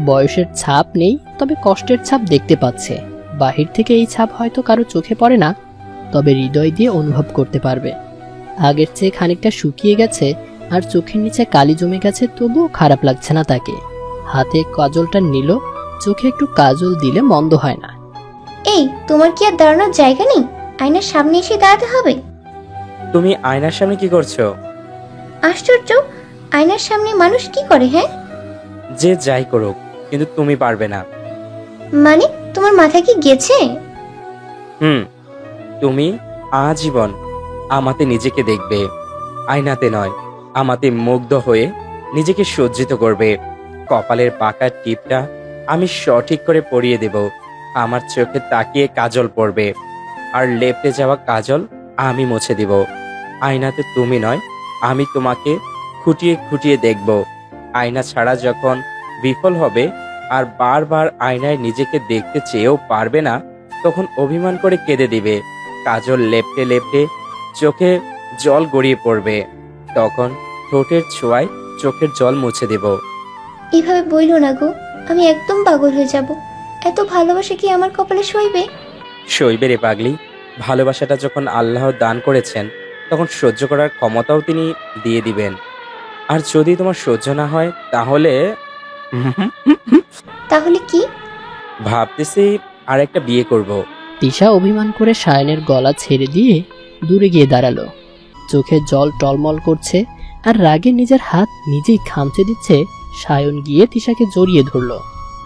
বয়সের ছাপ নেই, তবে কষ্টের ছাপ দেখতে পাচ্ছে। বাহির থেকে এই ছাপ হয়তো কারো চোখে পড়ে না, তবে হৃদয় দিয়ে অনুভব করতে পারবে। আগের চেয়ে খানিকটা শুকিয়ে গেছে, আর চোখের নিচে কালি জমে গেছে, তবুও খারাপ লাগছে না তাকে। হাতে কাজলটা নিল। চোখে একটু কাজল দিলে মন্দ হয় না। এই, তোমার কি আর দাঁড়ানোর জায়গা নেই? আয়নার সামনে এসে দাঁড়াতে হবে। তুমি আয়নার সামনে কি করছো? আশ্চর্য, আয়নার সামনে মানুষ কি করে? হ্যাঁ, যে যাই করুক, কিন্তু তুমি পারবে না। মানে তোমার মাথা কি গেছে? তুমি আজীবন আমাতে নিজেকে দেখবে, আয়নাতে নয়। আমাতে মুগ্ধ হয়ে নিজেকে সজ্জিত করবে। কপালের পাকা টিপটা আমি সঠিক করে পরিয়ে দেব। আমার চোখে তাকিয়ে কাজল পড়বে, আর লেপটে যাওয়া কাজল আমি মুছে দিব। আয়নাতে তুমি নয়, আমি তোমাকে খুঁটিয়ে খুঁটিয়ে দেখব। আয়না ছাড়া যখন বিফল হবে আর বারবার আয়নায় নিজেকে দেখতে চেয়েও পারবে না, তখন অভিমান করে কেঁদে দিবে। কাজল লেপটে লেপটে চোখে জল গড়িয়ে পড়বে, তখন ঠোঁটের ছোঁয়ায় চোখের জল মুছে দেব। এভাবে বইলো না গো, আমি একদম পাগল হয়ে যাব। এত ভালোবাসা কি আমার কপালে সইবে? সইবে রে পাগলি। ভালোবাসাটা যখন আল্লাহ দান করেছেন, তখন সহ্য করার ক্ষমতাও তিনি দিয়ে দিবেন। আর যদি তোমার সহ্য না হয় তাহলে তাহলে কি? ভাবতেছি আর একটা বিয়ে করব। তিশা অভিমান করে সায়নের গলা ছেড়ে দিয়ে দূরে গিয়ে দাঁড়ালো। চোখে জল টলমল করছে আর রাগে নিজের হাত নিজেই খামচে দিচ্ছে। সায়ন গিয়ে তিশাকে জড়িয়ে ধরলো,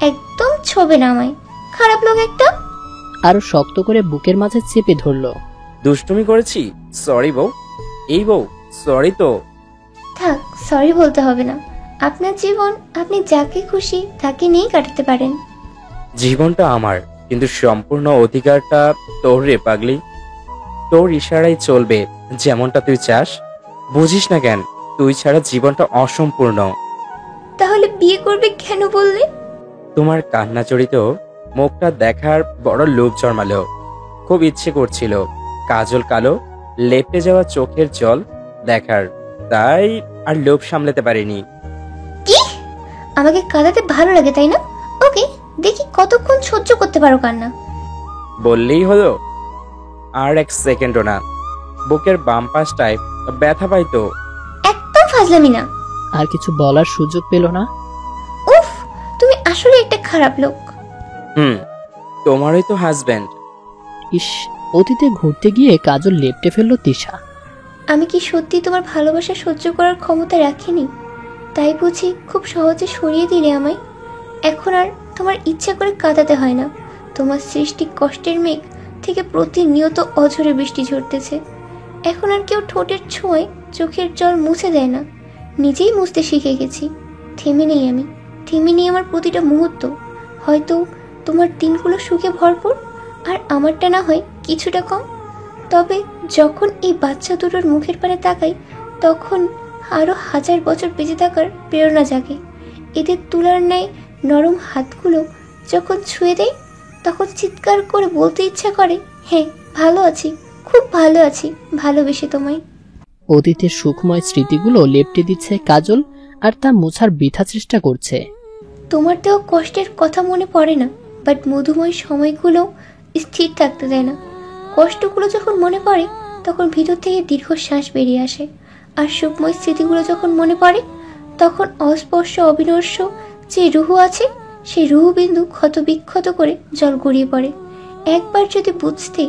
একদম ছবে না আমায়, খারাপ লোক একটা। আরো শক্ত করে বুকের মাঝে চেপে ধরলো। দুষ্টুমি করেছি, সরি বউ। এই বউ, সরি তো। থাক, সরি বলতে হবে না। আপনার জীবন আপনি যাকে খুশি তাকে নিয়েই কাটাতে পারেন। জীবনটা আমার, কিন্তু সম্পূর্ণ অধিকারটা তোর রে পাগলি। তোর ইশারাই চলবে, যেমনটা তুই চাস। বুঝিস না কেন? তুই ছাড়া জীবনটা অসম্পূর্ণ। তাহলে বিয়ে করবে কেন বললে? তোমার কান্নাচড়িত মুখটা দেখার বড় লোভ জন্মালো। খুব ইচ্ছে করছিল কাজল কালো লেপটে যাওয়া চোখের জল দেখার, তাই আর লোভ সামলাতে পারিনি। কি? আমাকে কাঁদাতে ভালো লাগে তাই না? ওকে, দেখি কতক্ষণ সহ্য করতে পারো কান্না। বললেই হলো। আর এক সেকেন্ডও না। বুকের বাম পাশটায় ব্যথা পাইতো। একদম ফাজলামি না। আর কিছু বলার সুযোগ পেল না। উফ, তুমি আসলে একটা খারাপ লোক। তোমারই তো হাজবেন্ড। ইস, অতীতে ঘুরতে গিয়ে কাজল লেপটে ফেললো তিশা। আমি কি সত্যি তোমার ভালোবাসা সহ্য করার ক্ষমতা রাখিনি? তাই বুঝি খুব সহজে সরিয়ে দিলে আমায়? এখন আর তোমার ইচ্ছা করে কাঁদাতে হয় না। তোমার সৃষ্টি কষ্টের মেঘ থেকে প্রতিনিয়ত অঝরে বৃষ্টি ঝরতেছে। এখন আর কেউ ঠোঁটের ছোঁয়ায় চোখের জল মুছে দেয় না, নিজেই মুছতে শিখে গেছি। থেমে নেই আমি, থেমে নেই আমার প্রতিটা মুহূর্ত। হয়তো তোমার দিনগুলো সুখে ভরপুর, আর আমারটা না হয় কিছুটা কম। তবে যখন এই বাচ্চা দুটোর মুখের পানে তাকাই, তখন আরও 1000 বছর বেঁচে থাকার প্রেরণা জাগে। এদের তুলার ন্যায় নরম হাতগুলো যখন ছুঁয়ে দেয়, তখন চিৎকার করে বলতে ইচ্ছা করে, হ্যাঁ ভালো আছি, খুব ভালো আছি, ভালোবেসে তোমায়। অতীতের সুখময় স্মৃতিগুলো লেপটে দিচ্ছে কাজল, আর তা মোছার বৃথা চেষ্টা করছে। তোমার তো কষ্টের কথা মনে পড়ে না, বাট মধুময় সময়গুলো স্থির থাকতে দেয় না। কষ্টগুলো যখন মনে পড়ে, তখন ভিতর থেকে দীর্ঘশ্বাস বেরিয়ে আসে। আর সুখময় স্মৃতিগুলো যখন মনে পড়ে, তখন অস্পর্শ অবিনশ্বর যে রুহু আছে, সেই রুহু বিন্দু ক্ষত বিক্ষত করে জল গড়িয়ে পড়ে। একবার যদি বুঝতে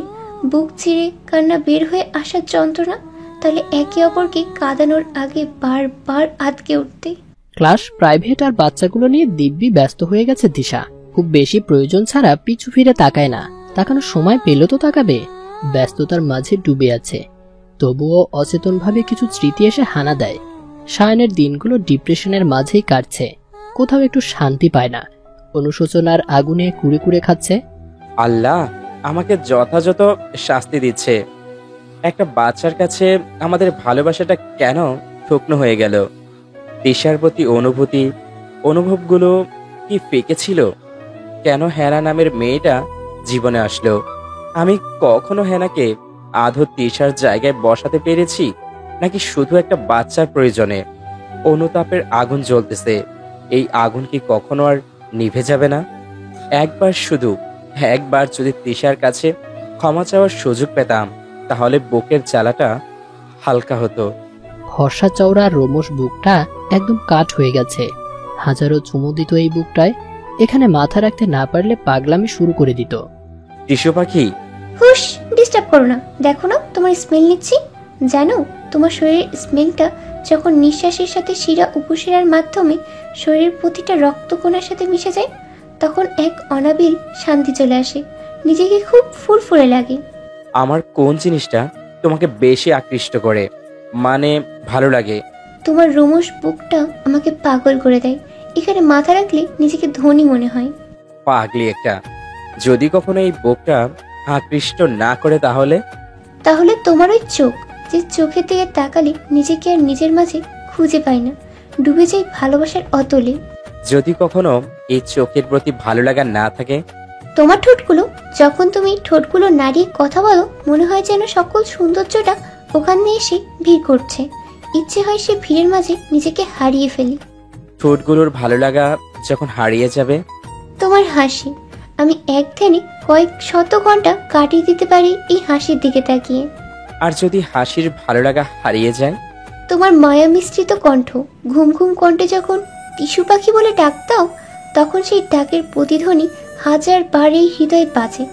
বুক চিরে কান্না বের হয়ে আসার যন্ত্রণা, তাহলে একে অপরকে কাঁদানোর আগে বারবার আটকে উঠতে। ক্লাস, প্রাইভেট আর বাচ্চাগুলো নিয়ে দিব্যি ব্যস্ত হয়ে গেছে দিশা। খুব বেশি প্রয়োজন ছাড়া পিছু ফিরে তাকায় না। তাকানোর সময় পেলে তো তাকাবে। ব্যস্ততার মাঝে ডুবে আছে, তবুও অচেতনভাবে কিছু স্মৃতি এসে হানা দেয়। সায়নের দিনগুলো ডিপ্রেশনের মাঝেই কাটছে। কোথাও একটু শান্তি পায় না। অনুশোচনার আগুনে কুড়ে কুড়ে খাচ্ছে। আল্লাহ আমাকে যথাযথ শাস্তি দিচ্ছে। একটা বাচ্চার কাছে আমাদের ভালোবাসাটা কেন শুকনো হয়ে গেল? দিশার প্রতি অনুভবগুলো কি ফেকে ছিল? কেন হেনা নামের মেয়েটা জীবনে আসলো? আমি কখনো হেনাকে আধো তিশার জায়গায় বসাতে পেরেছি, নাকি শুধু একটা বাচ্চার প্রয়োজনে? অনুতাপের আগুন জ্বলতেছে, এই আগুন কি কখনো আর নিভে যাবে না? একবার যদি তিশার কাছে ক্ষমা চাওয়ার সুযোগ পেতাম, তাহলে বুকের জ্বালাটা হালকা হতো। ফর্সা চওড়া রোমশ বুকটা একদম কাঠ হয়ে গেছে। হাজারো চুমু দিত এই বুকটায়। এখানে মাথা রাখতে না পারলে পাগলামি শুরু করে দিত। টিসু পাখি, হুশ, ডিস্টার্ব করো না। দেখো না তোমার স্মেল নিচ্ছি। জানো, তোমার শরীরের স্মেলটা যখন নিঃশ্বাসের সাথে শিরা উপশিরার মাধ্যমে শরীরের প্রতিটা রক্তকণার সাথে মিশে যায়, তখন এক অনাবিল শান্তি চলে আসে। নিজেকে খুব ফুরফুরে লাগে। আমার কোন জিনিসটা তোমাকে বেশি আকৃষ্ট করে, মানে ভালো লাগে? তোমার রোমশ বুকটা আমাকে পাগল করে দেয়। এখানে মাথা রাখলে নিজেকে ধনী মনে হয়। পাগলি একটা। যদি কখনো এই বুকটা আকৃষ্ট না করে, তাহলে তোমার ওই চোখ, যে চোখের দিকে তাকালে নিজেকে আর নিজের মাঝে খুঁজে পাই না, ডুবে যাই ভালোবাসার অতলে। যদি কখনো এই চোখের প্রতি ভালো লাগা না থাকে? তোমার ঠোঁটগুলো, যখন তুমি ঠোঁটগুলো নাড়িয়ে কথা বলো, মনে হয় যেন সকল সৌন্দর্যটা ওখানে এসে ভিড় করছে। ইচ্ছে হয় সে ভিড়ের মাঝে নিজেকে হারিয়ে ফেলি। ঠোঁটগুলোর ভালো লাগা যখন হারিয়ে যাবে। তোমার হাসি, আমি এক ধ্যানে কয়েক শত ঘন্টা কাটিয়ে দিতে পারি এই হাসির দিকে তাকিয়ে। আর যদি হাসির ভালো লাগা হারিয়ে যায়? তোমার মায়া মিশ্রিত কণ্ঠ, ঘুম ঘুম কণ্ঠে যখন টিস্যু পাখি বলে ডাক দাও, তখন সেই ডাকের প্রতিধ্বনি হাজার বার এই হৃদয়ে বাজে।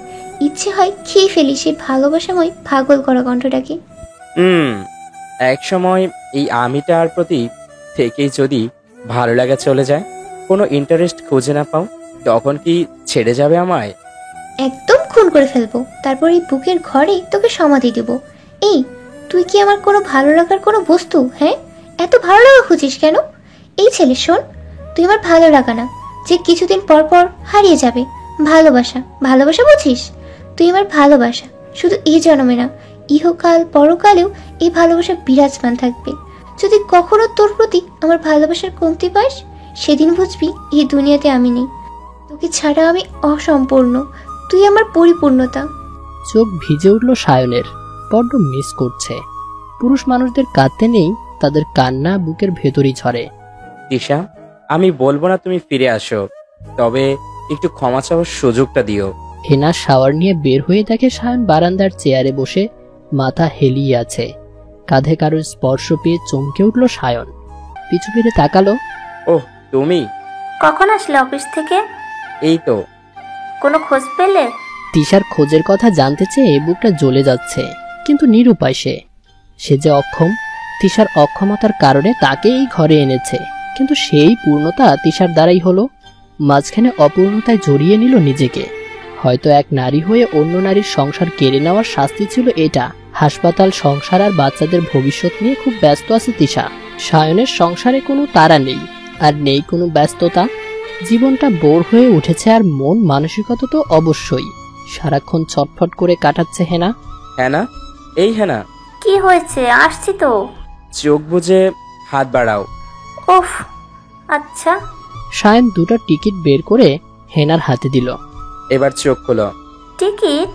ইচ্ছে হয় খেয়ে ফেলি সে ভালোবাসাময় পাগল করা কণ্ঠটাকে। এক সময় এই আমিটার প্রতি থেকেই যদি ভালো লাগা চলে যায়, কোনো ইন্টারেস্ট খুঁজে না পাও, তখন কি ছেড়ে যাবে আমায়? একদম খুন করে ফেলবো, তারপর এই বুকের ঘরে তোকে সমাধি দেব। এই, তুই কি আমার কোনো ভালো লাগার কোনো বস্তু? হ্যাঁ, এত ভালো লাগা খুঁজিস কেন? এই ছেলে শোন, তুই আমার ভালো লাগা না, যে কিছুদিন পর পর হারিয়ে যাবে। ভালোবাসা, ভালোবাসা বুঝিস? তুই আমার ভালোবাসা, শুধু এই জন্মে না, ইহকাল পরকালেও এই ভালোবাসা বিরাজমান থাকবে। যদি কখনো তোর প্রতি আমার ভালোবাসার কমতি পাস, সেদিন বুঝবি এই দুনিয়াতে আমি নেই। তোকে ছাড়া আমি অসম্পূর্ণ, তুই আমার পরিপূর্ণতা। চোখ ভিজে উঠল সায়নের। বড্ড মিস করছে। পুরুষ মানুষদের কাঁদতে নেই, তাদের কান্না বুকের ভেতরই ঝরে। তিশা, আমি বলবো না তুমি ফিরে আসো, তবে একটু ক্ষমা চাওয়ার সুযোগটা দিও। হেনা শাওয়ার নিয়ে বের হয়ে দেখে সায়ন বারান্দার চেয়ারে বসে মাথা হেলিয়ে আছে। কাঁধে কারোর স্পর্শ পেয়ে চমকে উঠল সায়ন। পিছু ফিরে তাকালো। ওহ, তুমি কখন আসলে অফিস থেকে? এই তো। কোনো খোঁজ পেলে? তিশার খোঁজের কথা জানতে চেয়ে বুকটা জ্বলে যাচ্ছে, কিন্তু নিরুপায় সে যে অক্ষম। তিশার অক্ষমতার কারণে তাকে এই ঘরে এনেছে, কিন্তু সেই পূর্ণতা তিশার দ্বারাই হলো। মাঝখানে অপূর্ণতায় জড়িয়ে নিল নিজেকে। হয়তো এক নারী হয়ে অন্য নারীর সংসার কেড়ে নেওয়ার শাস্তি ছিল এটা। হাসপাতাল, সংসার আর বাচ্চাদের ভবিষ্যৎ নিয়ে খুব ব্যস্ত আছে তিশা। সায়নের সংসারে কোনো তাড়া নেই, আর নেই কোনো ব্যস্ততা। জীবনটা বোর হয়ে উঠেছে, আর মন মানসিকতা তো অবশ্যই। সারাক্ষণ ছটফট করে কাটাচ্ছে হেনা। হেনা, এই হেনা, কি হয়েছে? আসছি তো। চোখ বুজে হাত বাড়াও। উফ, আচ্ছা। সায়ন দুটো টিকিট বের করে হেনার হাতে দিল। এবার চোখ খোলো। টিকিট?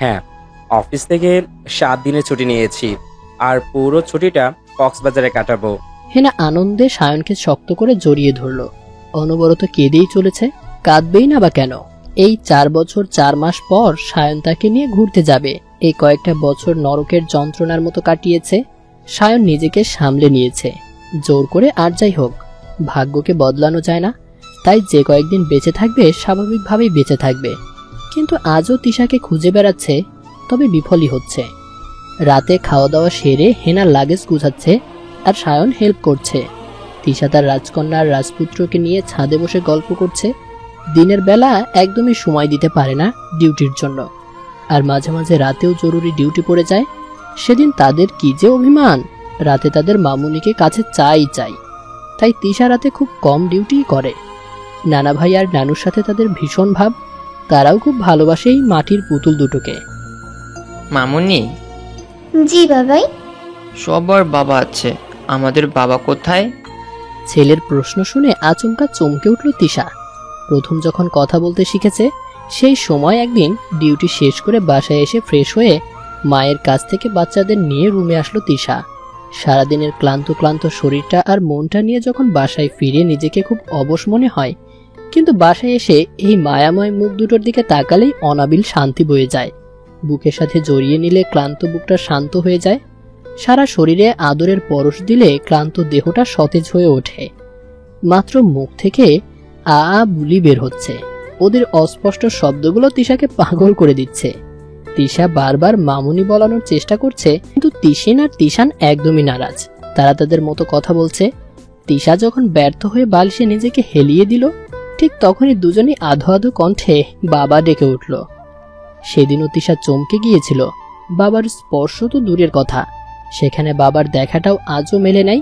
হ্যাঁ, অফিস থেকে 7 দিনের ছুটি নিয়েছি, আর পুরো ছুটিটা কক্সবাজারে কাটাবো। হেনা আনন্দে সায়নকে শক্ত করে জড়িয়ে ধরল। অনবরত কেঁদেই চলেছে, কাঁদবেই না বা কেন? এই 4 বছর 4 মাস পর সায়ন তাকে নিয়ে ঘুরতে যাবে। এই কয়েকটা বছর নরকের যন্ত্রণার মতো কাটিয়েছে। সায়ন নিজেকে সামলে নিয়েছে জোর করে। আর যাই হোক, ভাগ্যকে বদলানো যায় না, তাই যে কয়েকদিন বেঁচে থাকবে স্বাভাবিকভাবেই বেঁচে থাকবে। কিন্তু আজও তিশাকে খুঁজে বেড়াচ্ছে, তবে বিফলই হচ্ছে। রাতে খাওয়া দাওয়া সেরে হেনার লাগেজ গুছাচ্ছে, আর সায়ন হেল্প করছে। তিশা তার রাজকন্যা আর রাজপুত্রকে নিয়ে ছাদে বসে গল্প করছে। দিনের বেলা একদমই সময় দিতে পারে না ডিউটির জন্য, আর মাঝে মাঝে রাতেও জরুরি ডিউটি পড়ে যায়। সেদিন তাদের কি যে অভিমান, রাতে তাদের মামুনিকে কাছে চাই। তাই তিশা রাতে খুব কম ডিউটি করে। নানা ভাই আর নানুর সাথে তাদের ভীষণ ভাব, তারাও খুব ভালোবাসে এই মাটির পুতুল দুটোকে। মামুনি। জি বাবাই। সবার বাবা আছে, আমাদের বাবা কোথায়? ছেলের প্রশ্ন শুনে আচমকা চমকে উঠল তিশা। প্রথম যখন কথা বলতে শিখেছে, সেই সময় একদিন ডিউটি শেষ করে বাসায় এসে ফ্রেশ হয়ে মায়ের কাছ থেকে বাচ্চাদের নিয়ে রুমে আসলো তিশা। সারাদিনের ক্লান্ত ক্লান্ত শরীরটা আর মনটা নিয়ে যখন বাসায় ফিরে নিজেকে খুব অবশ মনে হয়, কিন্তু বাসায় এসে এই মায়াময় মুখ দুটোর দিকে তাকালেই অনাবিল শান্তি বয়ে যায়। বুকের সাথে জড়িয়ে নিলে ক্লান্ত বুকটা শান্ত হয়ে যায়। সারা শরীরে আদরের পরশ দিলে ক্লান্ত দেহটা সতেজ হয়ে ওঠে। মাত্র মুখ থেকে আ বুলি বের হচ্ছে। ওদের অস্পষ্ট শব্দগুলো তিশাকে পাগল করে দিচ্ছে। তিশা বারবার মামুনি বলানোর চেষ্টা করছে, কিন্তু তিশিন আর তিশান একদমই নারাজ। তারা তাদের মতো কথা বলছে। তিশা যখন ব্যর্থ হয়ে বালিশে নিজেকে হেলিয়ে দিল, ঠিক তখনই দুজনই আধো আধো কণ্ঠে বাবা ডেকে উঠল। সেদিনও তিশা চমকে গিয়েছিল। বাবার স্পর্শ তো দূরের কথা, সেখানে বাবার দেখাটাও আজও মেলে নাই।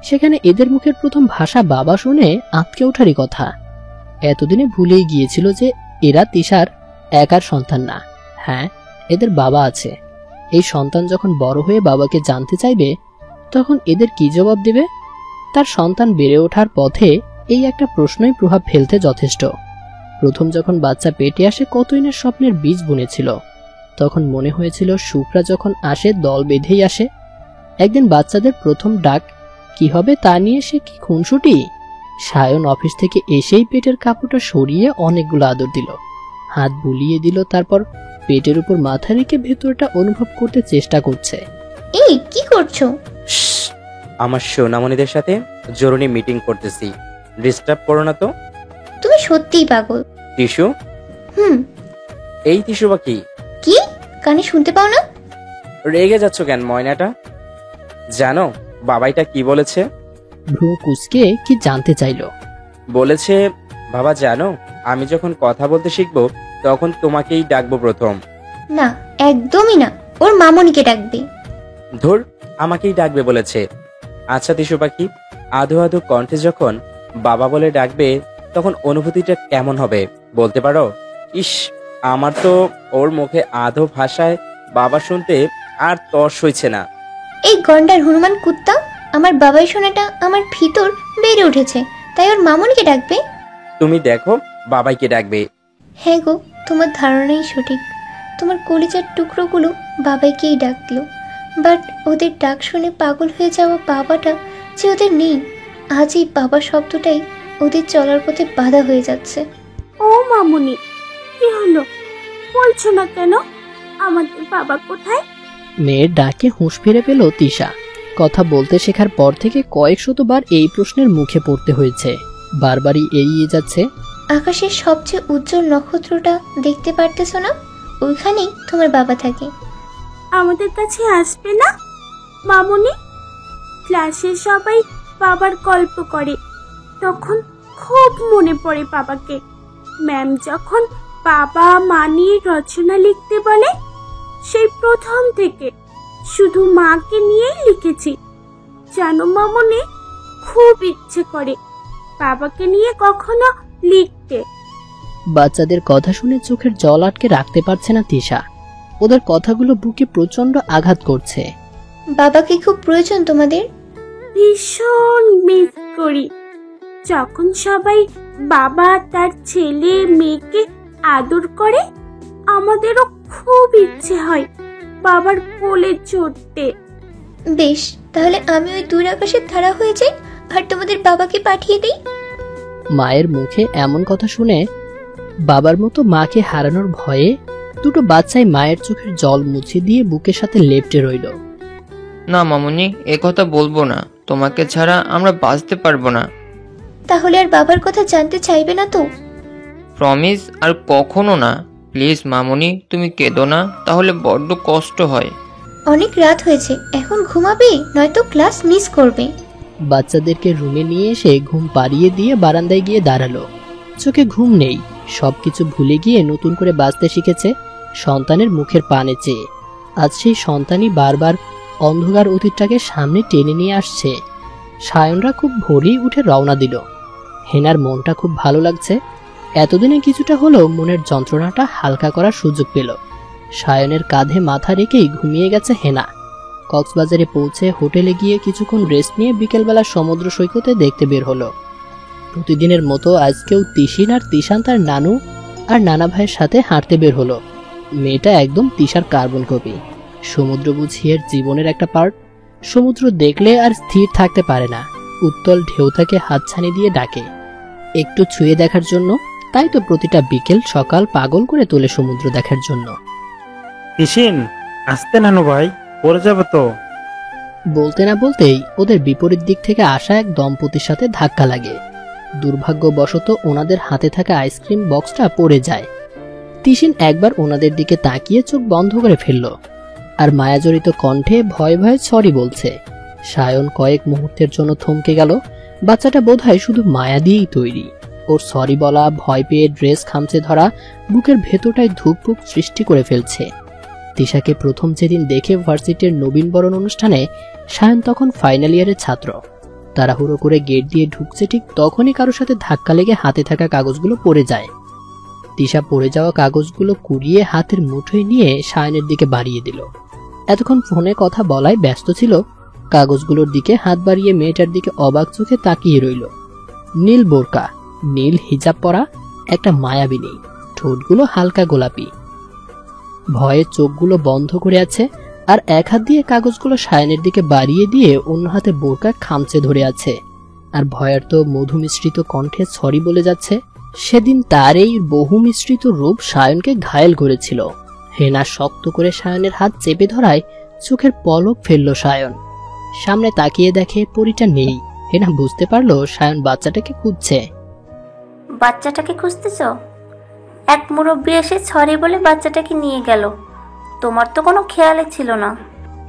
সেখানে এদের মুখের প্রথম ভাষা বাবা শুনে আঁতকে ওঠারই কথা। এতদিনে ভুলেই গিয়েছিল যে এরা তিশার একার সন্তান না। হ্যাঁ, এদের বাবা আছে। এই সন্তান যখন বড় হয়ে বাবাকে জানতে চাইবে, তখন এদের কি জবাব দেবে? তার সন্তান বেড়ে ওঠার পথে এই একটা প্রশ্নই প্রভাব ফেলতে যথেষ্ট। প্রথম যখন বাচ্চা পেটে আসে, কতই না স্বপ্নের বীজ বুনেছিল। তখন মনে হয়েছিল সুখরা যখন আসে দল বেঁধেই আসে, একদিন বাচ্চাদের প্রথম ডাক কি হবে তা নিয়ে সে কি খুনসুটি। সায়ন অফিস থেকে এসেই পেটের কাপড়টা সরিয়ে অনেকগুলো আদর দিল, হাত বুলিয়ে দিল, তারপর পেটের উপর মাথা রেখে ভেতরটা অনুভব করতে চেষ্টা করছে। এই কি করছো? আমার সোনামণিদের সাথে জরুরি মিটিং করতেছি, ডিস্টার্ব করো না তো। তুমি সত্যিই পাগল। টিস্যু? এই টিস্যু বা কি? কি কানে শুনতে পাও না? রেগে যাচ্ছ কেন ময়নাটা? জানো বাবাইটা কি বলেছে? ভ্রু কুচকে কি জানতে চাইলো। বলেছে, বাবা জানো আমি যখন কথা বলতে শিখবো তখন তোমাকেই ডাকবো প্রথম। না একদমই না, ওর মামনিকে ডাকবে। ধুর, আমাকেই ডাকবে বলেছে। আচ্ছা টিস্যু পাখি, আধো আধো কণ্ঠে যখন বাবা বলে ডাকবে তখন অনুভূতিটা কেমন হবে বলতে পারো? ইস, আমার তো ওর মুখে আধো ভাষায় বাবা শুনতে আর তর্স হইছে না। এই গন্ডার হনুমান কুত্তা, আমার বাবাই শোনাটা আমার ভিতর বেড়ে উঠেছে, তাই ওর মামনিকে ডাকবে। তুমি দেখো বাবাইকে ডাকবে। হ্যাঁ গো, তোমার ধারণাই সঠিক। তোমার কলিজার টুকরোগুলো বাবাইকেই ডাকলো, বাট ওদের ডাক শুনে পাগল হয়ে যাওয়া বাবাটা যে ওদের নেই, আজ এই বাবা শব্দটাই ওদের চলার পথে বাধা হয়ে যাচ্ছে। ও মামুনি, কি হলো? বলছো না কেন? আমাদের বাবা কোথায়? মেয়ের ডাকে হুঁশ ফিরে পেল তিশা। কথা বলতে শেখার পর থেকে কয়েক শতবার এই প্রশ্নের মুখে পড়তে হয়েছে, বারবারই এড়িয়ে যাচ্ছে। আকাশের সবচেয়ে উজ্জ্বল নক্ষত্রটা দেখতে পারতেছো না? ওইখানেই তোমার বাবা থাকে। আমাদের কাছে আসবে না মামুনি? ক্লাসে সবাই বাবার গল্প করে, তখন খুব মনে পড়ে বাবাকে। ম্যাম যখন বাবা মা নিয়ে রচনা লিখতে বলে, সেই প্রথম থেকে শুধু মাকে নিয়েই লিখেছি। জানো মামুনি, খুব ইচ্ছে করে বাবাকে নিয়ে কখনো লিখতে। বাচ্চাদের কথা শুনে চোখের জল আটকে রাখতে পারছে না তিশা। ওদের কথাগুলো বুকে প্রচন্ড আঘাত করছে। বাবাকে খুব প্রয়োজন তোমাদের? ভীষণ মিস করি। যখন সবাই বাবা তার ছেলে মেয়েকে আদর করে, আমাদেরও খুব ইচ্ছে হয় বাবার কোলে চড়তে। বেশ, তাহলে আমি ওই দূর আকাশের ধারা হয়ে যাই আর তোমাদের বাবাকে পাঠিয়ে দিই। মায়ের মুখে এমন কথা শুনে বাবার মতো মাকে হারানোর ভয়ে দুটো বাচ্চাই মায়ের চোখের জল মুছে দিয়ে বুকের সাথে লেপ্টে রইল। না মামুনি, এ কথা বলবো না, তোমাকে ছাড়া আমরা বাঁচতে পারবো না। তাহলে আর বাবার কথা জানতে চাইবে না তো? প্রমিস, আর কখনো না। প্লিজ মামুনি, তুমি কেঁদো না, তাহলে বড্ড কষ্ট হয়। অনেক রাত হয়েছে, এখন ঘুমাবে, নয়তো ক্লাস মিস করবে। বাচ্চাদেরকে রুমে নিয়ে এসে ঘুম পাড়িয়ে দিয়ে বারান্দায় গিয়ে দাঁড়ালো। চোখে ঘুম নেই, সবকিছু ভুলে গিয়ে নতুন করে বাঁচতে শিখেছে সন্তানের মুখের পানে চেয়ে। আজ সেই সন্তানই বারবার অন্ধকার অতীতটাকে সামনে টেনে নিয়ে আসছে। সায়নরা খুব ভোরেই উঠে রওনা দিল। হেনার মনটা খুব ভালো লাগছে। এতদিনে কিছুটা হলেও মনের যন্ত্রণাটা হালকা করার সুযোগ পেল। সায়নের কাঁধে মাথা রেখেই ঘুমিয়ে গেছে হেনা। কক্সবাজারে পৌঁছে হোটেলে গিয়ে কিছুক্ষণ রেস্ট নিয়ে বিকেলবেলা সমুদ্র সৈকতে দেখতে বের হলো। প্রতিদিনের মতো আজকেও তিশিন আর তিশান তার নানু আর নানা ভাইয়ের সাথে হাঁটতে বের হলো। মেয়েটা একদম তিশার কার্বন কপি। সমুদ্র বুঝি এর জীবনের একটা পার্ট। সমুদ্র দেখলে আর স্থির থাকতে পারে না, উত্তল ঢেউ তাকে হাতছানি দিয়ে ডাকে একটু ছুঁয়ে দেখার জন্য। তাই তো প্রতিটা বিকেল সকাল পাগল করে তোলে সমুদ্র দেখার জন্য। তিশিন, আসতে নানু ভাই, পড়ে যাবে তো। বলতে না বলতেই ওদের বিপরীত দিক থেকে আসা এক দম্পতির সাথে ধাক্কা লাগে। দুর্ভাগ্যবশত ওনাদের হাতে থাকা আইসক্রিম বক্সটা পড়ে যায়। তিশিন একবার ওনাদের দিকে তাকিয়ে চোখ বন্ধ করে ফেলল আর মায়াজড়িত কণ্ঠে ভয়ে ভয়ে সরি বলছে। সায়ন কয়েক মুহূর্তের জন্য থমকে গেল। বাচ্চাটা বোধহয় শুধু মায়া দিয়েই তৈরি। ওর সরি বলা, ভয় পেয়ে ড্রেস খামচে ধরা, বুকের ভেতরটায় ধুকপুক সৃষ্টি করে ফেলছে। তিশাকে প্রথম যেদিন দেখে ভার্সিটির নবীনবরণ অনুষ্ঠানে, সায়ন তখন ফাইনাল ইয়ারের ছাত্র। তাড়াহুড়ো করে গেট দিয়ে ঢুকছে, ঠিক তখনই কারোর সাথে ধাক্কা লেগে হাতে থাকা কাগজগুলো পড়ে যায়। তিশা পড়ে যাওয়া কাগজগুলো কুড়িয়ে হাতের মুঠোয় নিয়ে সায়নের দিকে বাড়িয়ে দিল। এতক্ষণ ফোনে কথা বলায় ব্যস্ত ছিল, কাগজগুলোর দিকে হাত বাড়িয়ে মেয়েটার দিকে অবাক চোখে তাকিয়ে রইল। নীল বোরকা, নীল হিজাব পরা একটা মায়াবিনী, ঠোঁটগুলো হালকা গোলাপি। ভয়ে চোখগুলো বন্ধ করে আছে, আর এক হাত দিয়ে কাগজগুলো সায়নের দিকে বাড়িয়ে দিয়ে অন্য হাতে বোরকা খামচে ধরে আছে আর ভয়ার্ত মধু মিশ্রিত কণ্ঠে সরি বলে যাচ্ছে। সেদিন তার এই বহু মিশ্রিত রূপ সায়নকে ঘায়েল করেছিল। হেনা শক্ত করে সায়নের হাত চেপে ধরায় চোখের পলক ফেলল সায়ন। সামনে তাকিয়ে দেখে পরীটা নেই। হেনা বুঝতে পারলো সায়ন বাচ্চাটাকে খুঁজছে। বাচ্চাটাকে খুঁজতেছ? এক মুরব্বী এসে সরি বলে বাচ্চাটাকে নিয়ে গেল, তোমার তো কোনো খেয়ালই ছিল না।